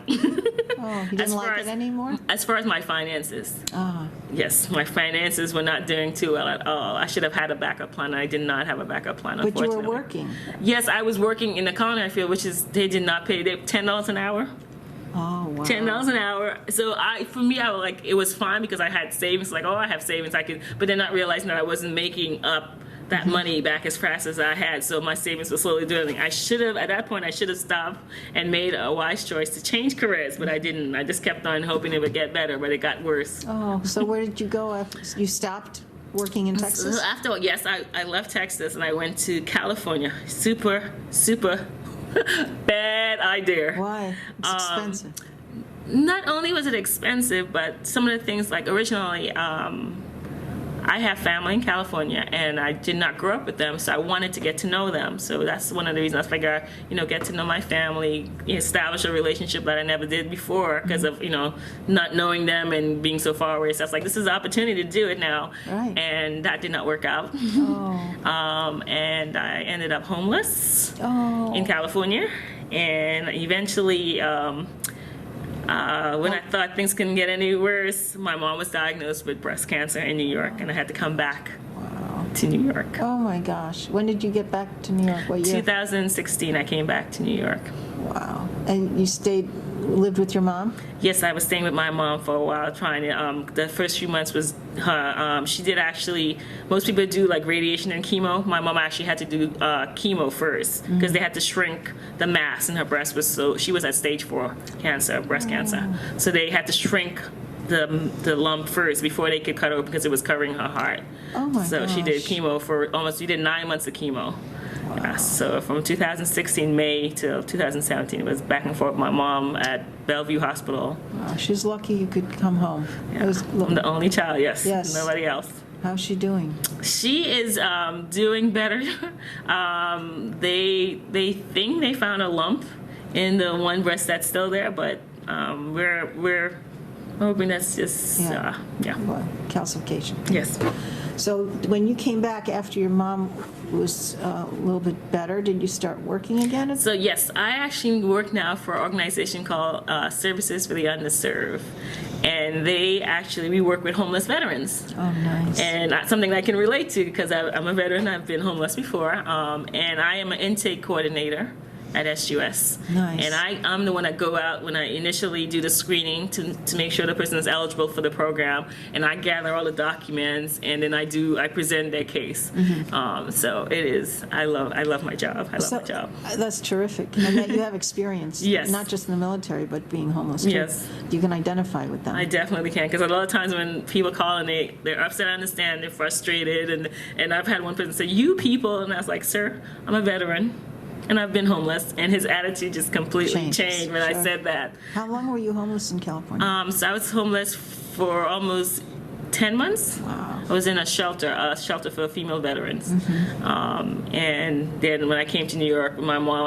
Oh, you didn't like it anymore? As far as my finances. Oh. Yes, my finances were not doing too well at all. I should have had a backup plan. I did not have a backup plan, But you unfortunately. were working. Yes, I was working in the culinary field, which is, they did not pay. They $10 an hour. Oh, wow. $10 an hour. So for me, I was like, it was fine because I had savings. Like, oh, I have savings. I could, but then not realizing that I wasn't making up that money back as fast as I had. So my savings were slowly dwindling. At that point, I should have stopped and made a wise choice to change careers, but I didn't. I just kept on hoping it would get better, but it got worse. Oh, so where did you go after you stopped working in Texas? So yes, I left Texas and I went to California. Super, super bad idea. Why? It's expensive. Not only was it expensive, but some of the things, like originally, I have family in California, and I did not grow up with them, so I wanted to get to know them. So that's one of the reasons I figured, get to know my family, establish a relationship that I never did before because of, not knowing them and being so far away. So I was like, this is the opportunity to do it now. Right. And that did not work out. Oh. And I ended up homeless Oh. in California, and eventually, when I thought things couldn't get any worse, my mom was diagnosed with breast cancer in New York, and I had to come back to New York. Oh my gosh. When did you get back to New York? What year? 2016, I came back to New York. Wow. And you lived with your mom? Yes, I was staying with my mom for a while, trying to, the first few months was her, she did actually, most people do like radiation and chemo. My mom actually had to do chemo first because they had to shrink the mass in her breast, she was at stage 4 cancer, breast cancer. So they had to shrink the lump first before they could cut it open because it was covering her heart. Oh my So gosh. she did chemo she did 9 months of chemo. Wow. So from 2016 May till 2017, it was back and forth with my mom at Bellevue Hospital. Wow. She's lucky you could come home. Yeah. I'm the only child, yes. Nobody else. How's she doing? She is doing better. They think they found a lump in the one breast that's still there, but we're hoping that's just Well, calcification. Yes. So when you came back after your mom was a little bit better, did you start working again? So yes, I actually work now for an organization called Services for the Underserved, and we work with homeless veterans. Oh, nice. And that's something I can relate to because I'm a veteran. I've been homeless before, and I am an intake coordinator. at SUS. Nice. And I'm the one that go out when I initially do the screening to make sure the person is eligible for the program, and I gather all the documents, and then I present their case. So it is, I love my job. I love my job. That's terrific. And that you have experience, Yes. not just in the military, but being homeless too. Yes. You can identify with them. I definitely can, because a lot of times when people call and they're upset, I understand, they're frustrated, and I've had one person say, "You people," and I was like, "Sir, I'm a veteran, and I've been homeless," and his attitude just completely changed when I said that. How long were you homeless in California? So I was homeless for almost 10 months. Wow. I was in a shelter for female veterans. And then when I came to New York with my mom,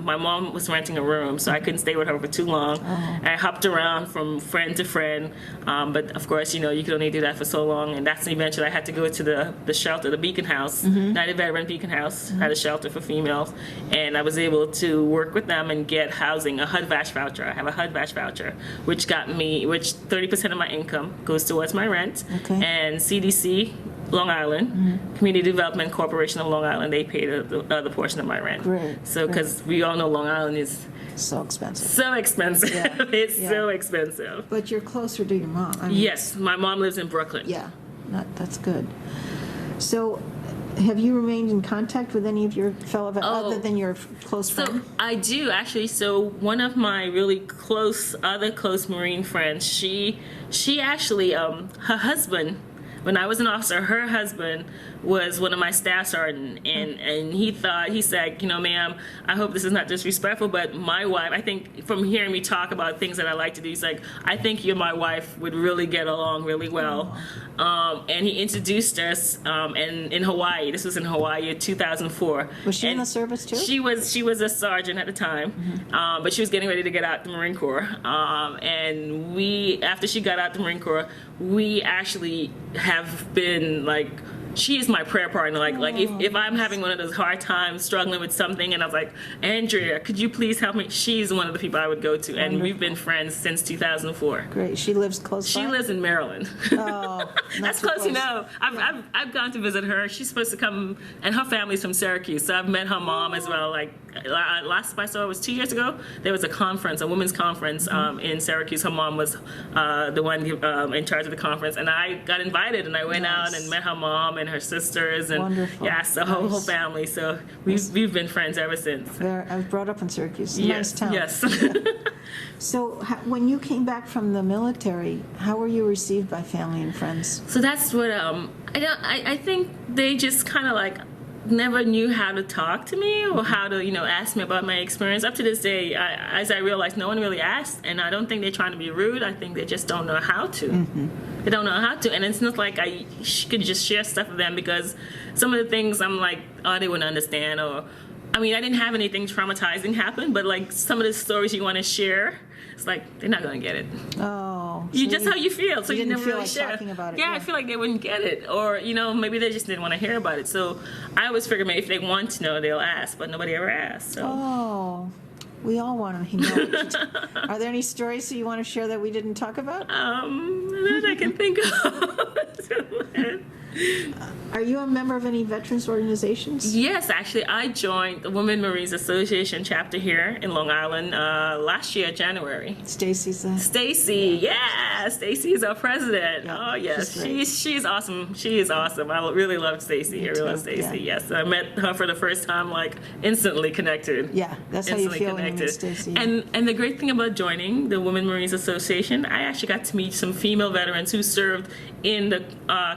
my mom was renting a room, so I couldn't stay with her for too long. I hopped around from friend to friend, but of course, you can only do that for so long, and that's eventually I had to go to the shelter, the Beacon House, United Veteran Beacon House, had a shelter for females, and I was able to work with them and get housing, a HUD-VASH voucher. I have a HUD-VASH voucher, which 30% of my income goes towards my rent, and CDC Long Island, Community Development Corporation of Long Island, they pay the other portion of my rent. Great. So, because we all know Long Island is so expensive. So expensive. Yeah. It's Yeah. so expensive. But you're closer to your mom. I mean, Yes, my mom lives in Brooklyn. Yeah, that's good. So, have you remained in contact with any of your fellow, other than your close So friend? I do actually. So one of my really other close Marine friends, she actually, her husband, when I was an officer, her husband was one of my staff sergeant, and he said, ma'am, I hope this is not disrespectful, but my wife, I think from hearing me talk about things that I like to do, he's like, I think you and my wife would really get along really well. And he introduced us, and in Hawaii, this was in Hawaii in 2004. Was she in the service too? She was a sergeant at the time, but she was getting ready to get out the Marine Corps. And after she got out the Marine Corps, we actually have been like, she is my prayer partner. Like if I'm having one of those hard times, struggling with something, and I was like, Andrea, could you please help me? She's one of the people I would go to, and we've been friends since 2004. Great. She lives close by? She lives in Maryland. Oh, That's close enough. I've gone to visit her. She's supposed to come, and her family's from Syracuse, so I've met her mom as well. Like last time I saw her was 2 years ago. There was a conference, a women's conference in Syracuse. Her mom was the one in charge of the conference, and I got invited, and I went out and met her mom and her sisters, and wonderful. Yes, the whole family. So we've been friends ever since. I was brought up in Syracuse. Nice town. Yes. So when you came back from the military, how were you received by family and friends? So that's what I think they just kind of like never knew how to talk to me or how to ask me about my experience. Up to this day, as I realized, no one really asked, and I don't think they're trying to be rude. I think they just don't know how to. They don't know how to, and it's not like I could just share stuff with them, because some of the things I'm like, oh, they wouldn't understand, or I mean, I didn't have anything traumatizing happen, but like some of the stories you want to share, it's like they're not going to get it. Oh. Just how you feel, so you didn't never feel really like share. talking about it. Yeah, I feel like they wouldn't get it, or maybe they just didn't want to hear about it. So I always figure maybe if they want to know, they'll ask, but nobody ever asked. So. Oh, we all want to know. Are there any stories that you want to share that we didn't talk about? That I can think of. Are you a member of any veterans organizations? Yes, actually, I joined the Women Marines Association chapter here in Long Island last year, January. Stacy's there. Stacy, yeah, Stacy is our president. Yeah, Oh yes, she's she's awesome. She is awesome. I really love Stacy. I really love Stacy. Yeah. Yes, I met her for the first time, like instantly connected. Yeah, that's how you Instantly feel when you meet Stacy. And the great thing about joining the Women Marines Association, I actually got to meet some female veterans who served in the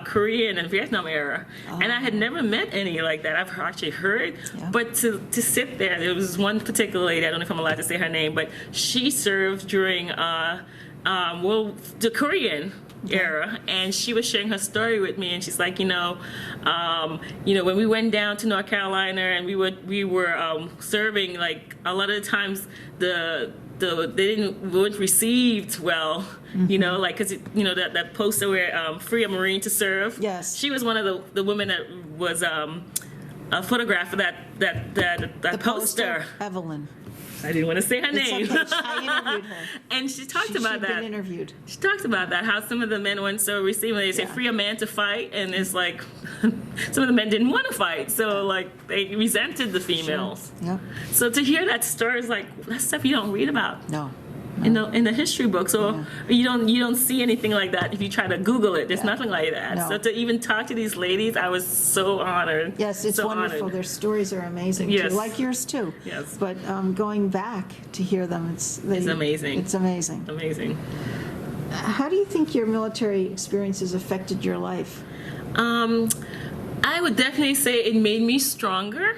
Korean and Vietnam era, and I had never met any like that. I've actually heard, but to sit there was one particular lady, I don't know if I'm allowed to say her name, but she served during the Korean era, and she was sharing her story with me, and she's like, when we went down to North Carolina and we were serving, like a lot of the times they weren't received well, like because that poster where free a Marine to serve. Yes, she was one of the women that was a photograph of that the poster. Evelyn. I didn't want to say her name. Okay. I interviewed her. And she talked She's about that. been interviewed. She talks about that, how some of the men weren't so receiving. They say, free a man to fight, and it's like, some of the men didn't want to fight, so like, they resented the females. Sure. Yeah. So to hear that story is like, that's stuff you don't read about. No. In the history books, or you don't see anything like that if you try to Google it. There's nothing like that. No. So to even talk to these ladies, I was so honored. Yes, it's so wonderful. honored. Their stories are amazing Yes. too, like yours too. Yes. But going back to hear them, it's amazing. It's amazing. Amazing. How do you think your military experiences affected your life? I would definitely say it made me stronger.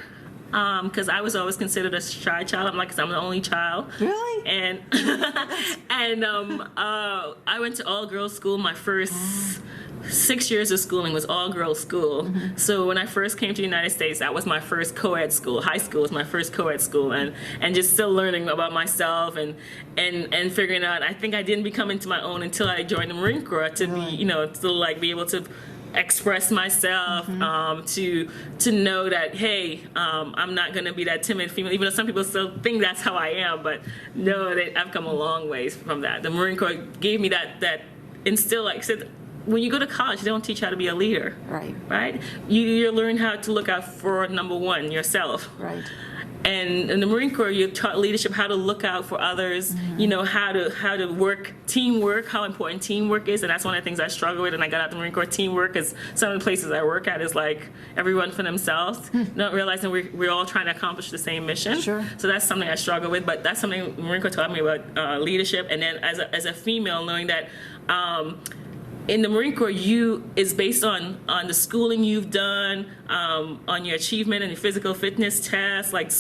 Because I was always considered a shy child. I'm the only child. Really? And I went to all girls school. My first 6 years of schooling was all girls school. So when I first came to the United States, that was my first co-ed school. High school was my first co-ed school, and just still learning about myself and figuring out. I think I didn't become into my own until I joined the Marine Corps to be, to like be able to express myself, to know that, hey, I'm not going to be that timid female, even though some people still think that's how I am, but no, I've come a long ways from that. The Marine Corps gave me that instill, like I said, when you go to college, they don't teach you how to be a leader. Right? You learn how to look out for, number one, yourself. Right. And in the Marine Corps, you're taught leadership, how to look out for others, how to work, teamwork, how important teamwork is. And that's one of the things I struggle with. And I got out the Marine Corps, teamwork, because some of the places I work at is like everyone for themselves, not realizing we're all trying to accomplish the same mission. Sure. So that's something I struggle with. But that's something the Marine Corps taught me about leadership. And then as a female, knowing that in the Marine Corps, is based on the schooling you've done, on your achievement and your physical fitness tests. Like,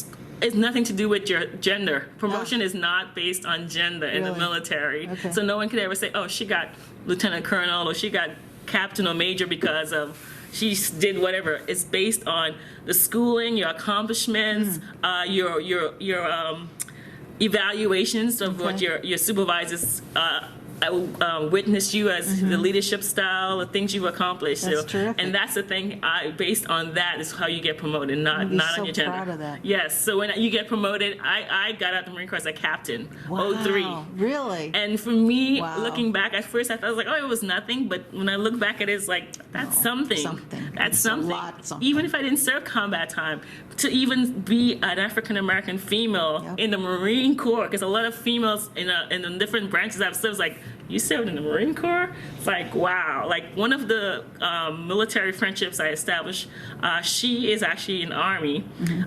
it's nothing to do with your gender. Promotion is not based on gender in the military. Okay. So no one could ever say, oh, she got lieutenant colonel or she got captain or major because of she did whatever. It's based on the schooling, your accomplishments, your evaluations of what your supervisors witnessed you as the leadership style, the things you've accomplished. That's terrific. And that's the thing. Based on that is how you get promoted, not on your gender. Proud of that. Yes. So when you get promoted, I got out the Marine Corps as a captain. Wow. 03. Really? And for me, Wow. looking back, at first I thought, I was like, oh, it was nothing. But when I look back at it, it's like, that's something. That's It's something. a lot something. Even if I didn't serve combat time, to even be an African American female in the Marine Corps, because a lot of females in the different branches I've served, like, you served in the Marine Corps? It's like, wow. Like, one of the military friendships I established, she is actually in the Army.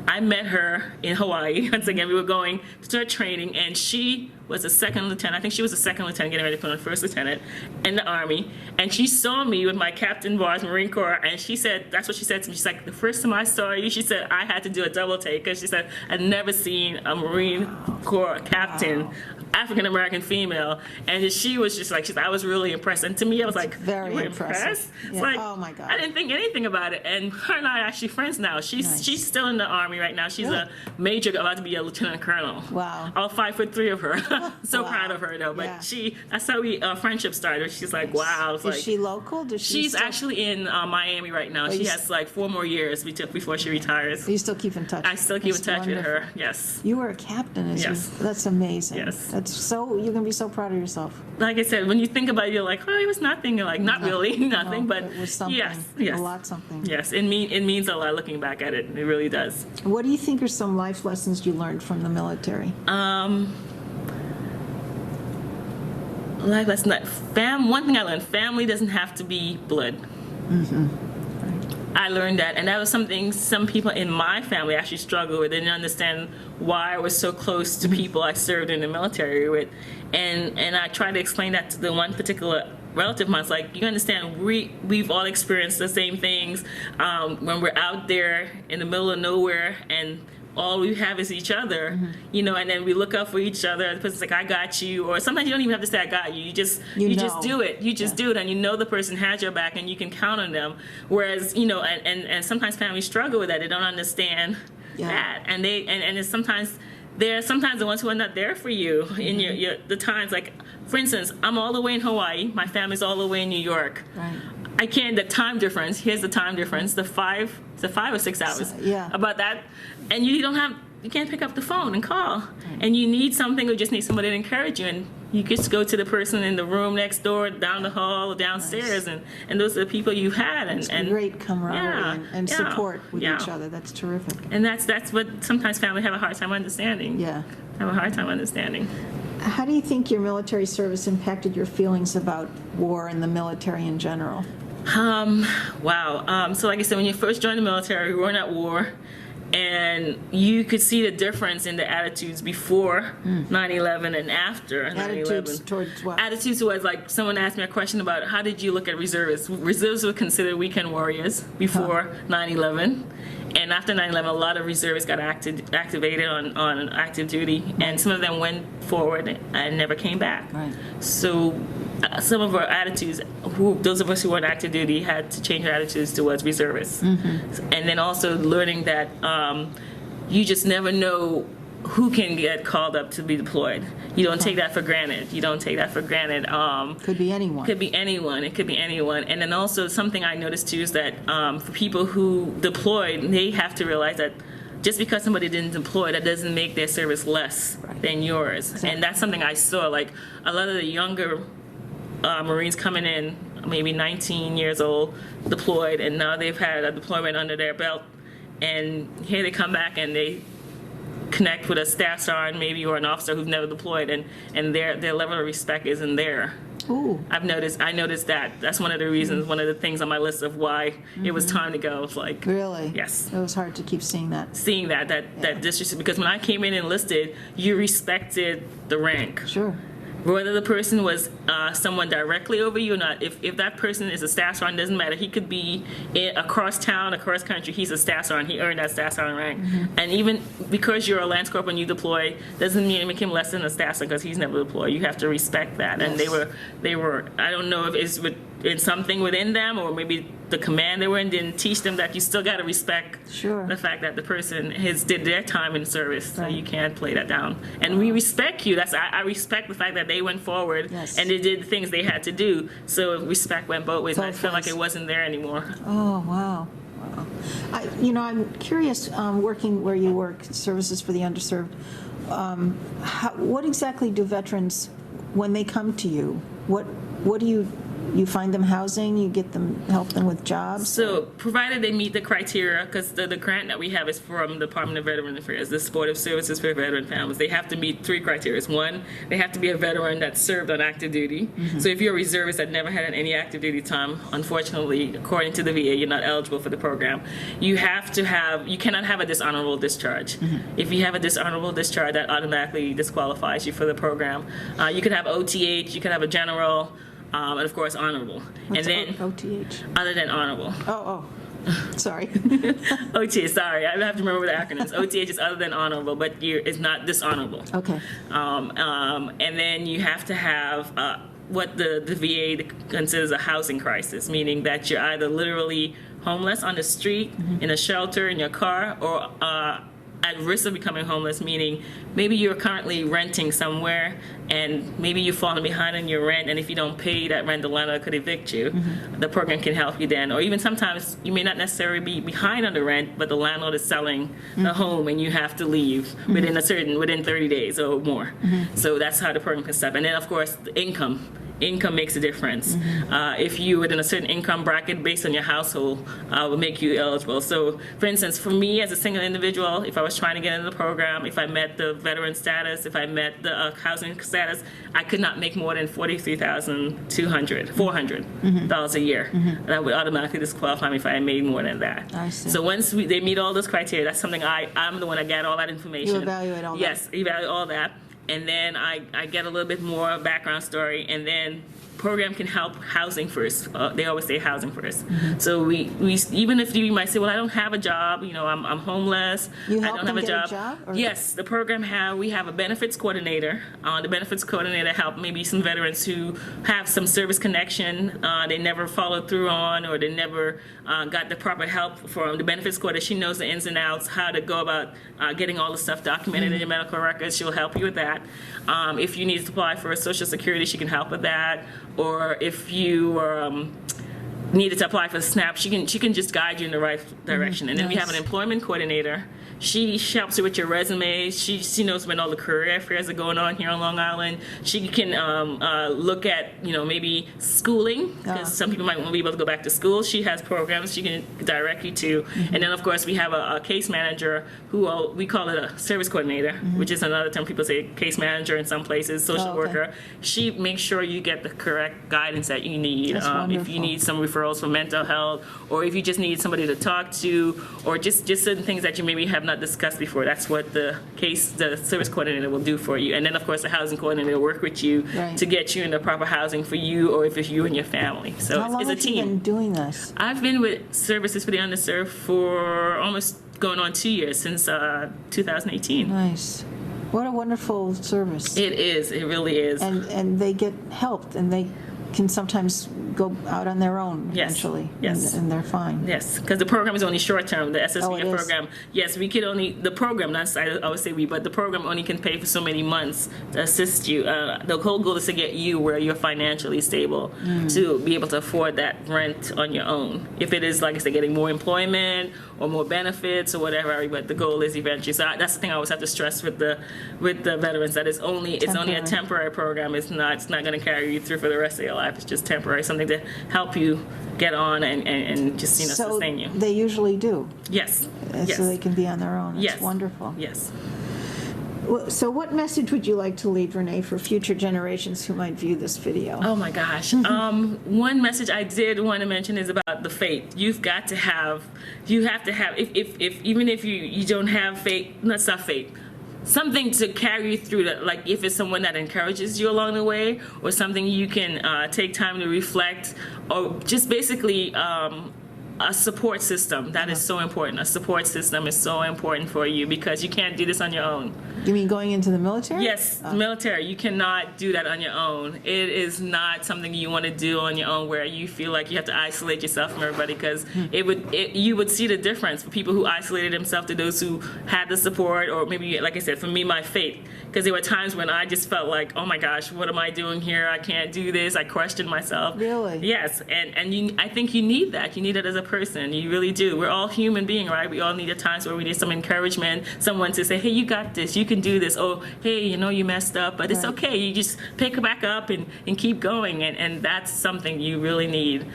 I met her in Hawaii. Once again, we were going to her training, and she was a second lieutenant. I think she was a second lieutenant getting ready to put on first lieutenant in the Army. And she saw me with my Captain Bars Marine Corps, and she said, that's what she said to me. She's like, the first time I saw you, she said, I had to do a double take, because she said, I'd never seen a Marine Corps captain, African-American female. And she was just like, I was really impressed. And to me, I was like, very you were impressive. impressed? Yeah. It's like, Oh, my God. I didn't think anything about it. And her and I are actually friends now. She's still in the Army right now. She's a major, about to be a lieutenant colonel. Wow. All 5'3" of her. So Wow. proud of her, though. But Yeah. that's how we friendship started. She's like, wow. It's Is like, she local? Does she she's still, actually in Miami right now. She you has like 4 more years before she retires. you still keep in touch? I still keep in That's touch with wonderful. her. Yes. You were a captain, Yes. That's amazing. Yes. That's so, you're going to be so proud of yourself. Like I said, when you think about it, you're like, oh, it was nothing. You're like, not really, nothing. No, but it was something. yes. A lot something. Yes, it means a lot looking back at it. It really does. What do you think are some life lessons you learned from the military? Life lesson. One thing I learned: family doesn't have to be blood. I learned that, and that was something some people in my family actually struggled with. They didn't understand why I was so close to people I served in the military with, and I tried to explain that to the one particular relative of mine. It's like, you understand, we've all experienced the same things when we're out there in the middle of nowhere, and all we have is each other, and then we look out for each other. The person's like, I got you. Or sometimes you don't even have to say, I got you. You just do it. You just do it, and you know the person has your back, and you can count on them. Whereas, and sometimes families struggle with that. They don't understand that. And it's sometimes they're the ones who are not there for you in the times. Like, for instance, I'm all the way in Hawaii. My family's all the way in New York. Right. I can't, the time difference, here's the time difference, the 5 or 6 hours. Yeah. About that. And you don't have, can't pick up the phone and call, and you need something or just need somebody to encourage you, and you just go to the person in the room next door, down the hall, or downstairs, and those are the people you've had, and Great camaraderie and support with each other. That's terrific. And that's what sometimes families have a hard time understanding. Yeah. Have a hard time understanding. How do you think your military service impacted your feelings about war and the military in general? Wow. So like I said, when you first joined the military, we weren't at war. And you could see the difference in the attitudes before 9/11 and after 9/11. Attitudes towards what? Attitudes was like, someone asked me a question about how did you look at reservists? Reservists were considered weekend warriors before 9/11. And after 9/11, a lot of reservists got activated on active duty, and some of them went forward and never came back. Right. So some of our attitudes, those of us who were on active duty, had to change our attitudes towards reservists. And then also learning that you just never know who can get called up to be deployed. You don't take that for granted. You don't take that for granted. Could be anyone. Could be anyone. It could be anyone. And then also something I noticed too is that for people who deployed, they have to realize that just because somebody didn't deploy, that doesn't make their service less than yours. Exactly. And that's something I saw. Like a lot of the younger Marines coming in, maybe 19 years old, deployed, and now they've had a deployment under their belt, and here they come back and they connect with a staff sergeant maybe or an officer who's never deployed, and their level of respect isn't there. Ooh. I noticed that. That's one of the reasons, one of the things on my list of why it was time to go. It's like, really? Yes. It was hard to keep seeing that. That disrespect, because when I came in and enlisted, you respected the rank. Sure. Whether the person was someone directly over you or not, if that person is a staff sergeant, doesn't matter. He could be across town, across country. He's a staff sergeant. He earned that staff sergeant rank. And even because you're a lance corporal and you deploy, doesn't mean it make him less than a staff sergeant because he's never deployed. You have to respect that. Yes. And they were. I don't know if it's in something within them, or maybe the command they were in didn't teach them that you still got to respect the fact that the person did their time in service. So you can't play that down. And we respect you. I respect the fact that they went forward and they did the things they had to do. So respect went both ways. And I feel like it wasn't there anymore. Oh, wow. I'm curious, working where you work, Services for the Underserved, what exactly do veterans, when they come to you, what do you find them housing, you help them with jobs? So provided they meet the criteria, because the grant that we have is from the Department of Veteran Affairs, the Supportive Services for Veteran Families. They have to meet 3 criteria. One, they have to be a veteran that served on active duty. So if you're a reservist that never had any active duty time, unfortunately, according to the VA, you're not eligible for the program. You cannot have a dishonorable discharge. If you have a dishonorable discharge, that automatically disqualifies you for the program. You could have OTH, you could have a general, and of course honorable. What's and then OTH? Other than honorable. Oh. Sorry. OTH, sorry. I have to remember the acronyms. OTH is other than honorable, but it's not dishonorable. Okay. And then you have to have what the VA considers a housing crisis, meaning that you're either literally homeless on the street, in a shelter, in your car, or at risk of becoming homeless, meaning maybe you're currently renting somewhere and maybe you've fallen behind on your rent, and if you don't pay that rent, the landlord could evict you. The program can help you then. Or even sometimes you may not necessarily be behind on the rent, but the landlord is selling the home and you have to leave within 30 days or more. So that's how the program can stop. And then of course the income makes a difference. If you within a certain income bracket based on your household, will make you eligible. So for instance, for me as a single individual, if I was trying to get into the program, if I met the veteran status, if I met the housing status, I could not make more than $43,400 a year. That would automatically disqualify me if I made more than that. I see. So once they meet all those criteria, that's something I'm the one that got all that information. You evaluate all that? Yes, evaluate all that. And then I get a little bit more background story, and then program can help housing first. They always say housing first. So we even if you might say, well, I don't have a job, I'm homeless, I don't have a job. Yes, the program we have a benefits coordinator. The benefits coordinator help maybe some veterans who have some service connection they never followed through on, or they never got the proper help from the benefits coordinator. She knows the ins and outs, how to go about getting all the stuff documented in your medical records. She'll help you with that. If you need to apply for Social Security, she can help with that. Or if you needed to apply for SNAP, she can just guide you in the right direction. And then we have an employment coordinator. She helps you with your resume. She knows when all the career fairs are going on here on Long Island. She can look at, maybe schooling, because some people might want to be able to go back to school. She has programs she can direct you to. And then, of course, we have a case manager who we call it a service coordinator, which is another term people say case manager in some places, social worker. She makes sure you get the correct guidance that you need. If you need some referrals for mental health, or if you just need somebody to talk to, or just certain things that you maybe have not discussed before, that's what the service coordinator will do for you. And then, of course, the housing coordinator will work with you to get you in the proper housing for you, or if it's you and your family. So How long it's a have you team. been doing this? I've been with Services for the Underserved for almost going on 2 years, since 2018. Nice. What a wonderful service. It is. It really is. And they get helped, and they can sometimes go out on their own eventually. Yes. And they're fine. Yes, because the program is only short term. The SSVF it is. program, yes, we could only, the program, not I would say we, but the program only can pay for so many months to assist you. The whole goal is to get you where you're financially stable to be able to afford that rent on your own. If it is, like I said, getting more employment or more benefits or whatever, but the goal is eventually. So that's the thing I always have to stress with the veterans, that it's only a temporary program. It's not going to carry you through for the rest of your life. It's just temporary, something to help you get on and just sustain you. They usually do. Yes. So they can be on their own. It's Yes. wonderful. Yes. So what message would you like to leave, Renee, for future generations who might view this video? Oh my gosh. One message I did want to mention is about the faith. You have to have, if even if you don't have faith, not faith, something to carry you through that, like if it's someone that encourages you along the way, or something you can take time to reflect, or just basically a support system. That is so important. A support system is so important for you, because you can't do this on your own. You mean going into the military? Yes, military. You cannot do that on your own. It is not something you want to do on your own, where you feel like you have to isolate yourself from everybody, because you would see the difference for people who isolated themselves to those who had the support, or maybe, like I said, for me, my faith. Because there were times when I just felt like, oh my gosh, what am I doing here? I can't do this. I questioned myself. Really? Yes, and I think you need that. You need it as a person. You really do. We're all human beings, right? We all need at times where we need some encouragement, someone to say, hey, you got this. You can do this. Oh, hey, you messed up, but it's okay. You just pick it back up and keep going. And that's something you really need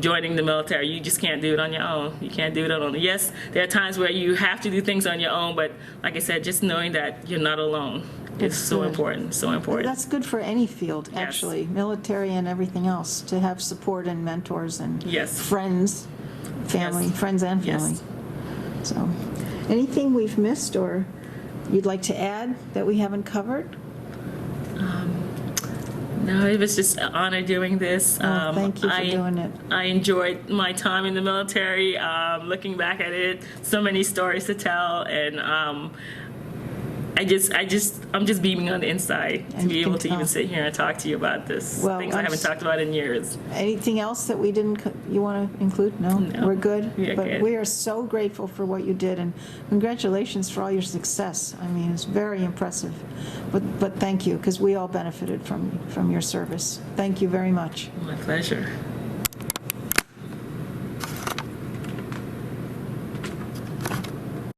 joining the military. You just can't do it on your own. You can't do it on your own. Yes, there are times where you have to do things on your own, but like I said, just knowing that you're not alone is so important, so important. That's good for any field, actually, military and everything else, to have support and mentors and friends, family, friends and family. So, anything we've missed or you'd like to add that we haven't covered? No, it was just an honor doing this. Thank you for doing it. I enjoyed my time in the military, looking back at it, so many stories to tell, and I'm just beaming on the inside to be able to even sit here and talk to you about this. Things I haven't talked about in years. Anything else that we didn't, you want to include? No? We're good? We're good. We are so grateful for what you did, and congratulations for all your success. I mean, it's very impressive. But thank you, because we all benefited from your service. Thank you very much. My pleasure.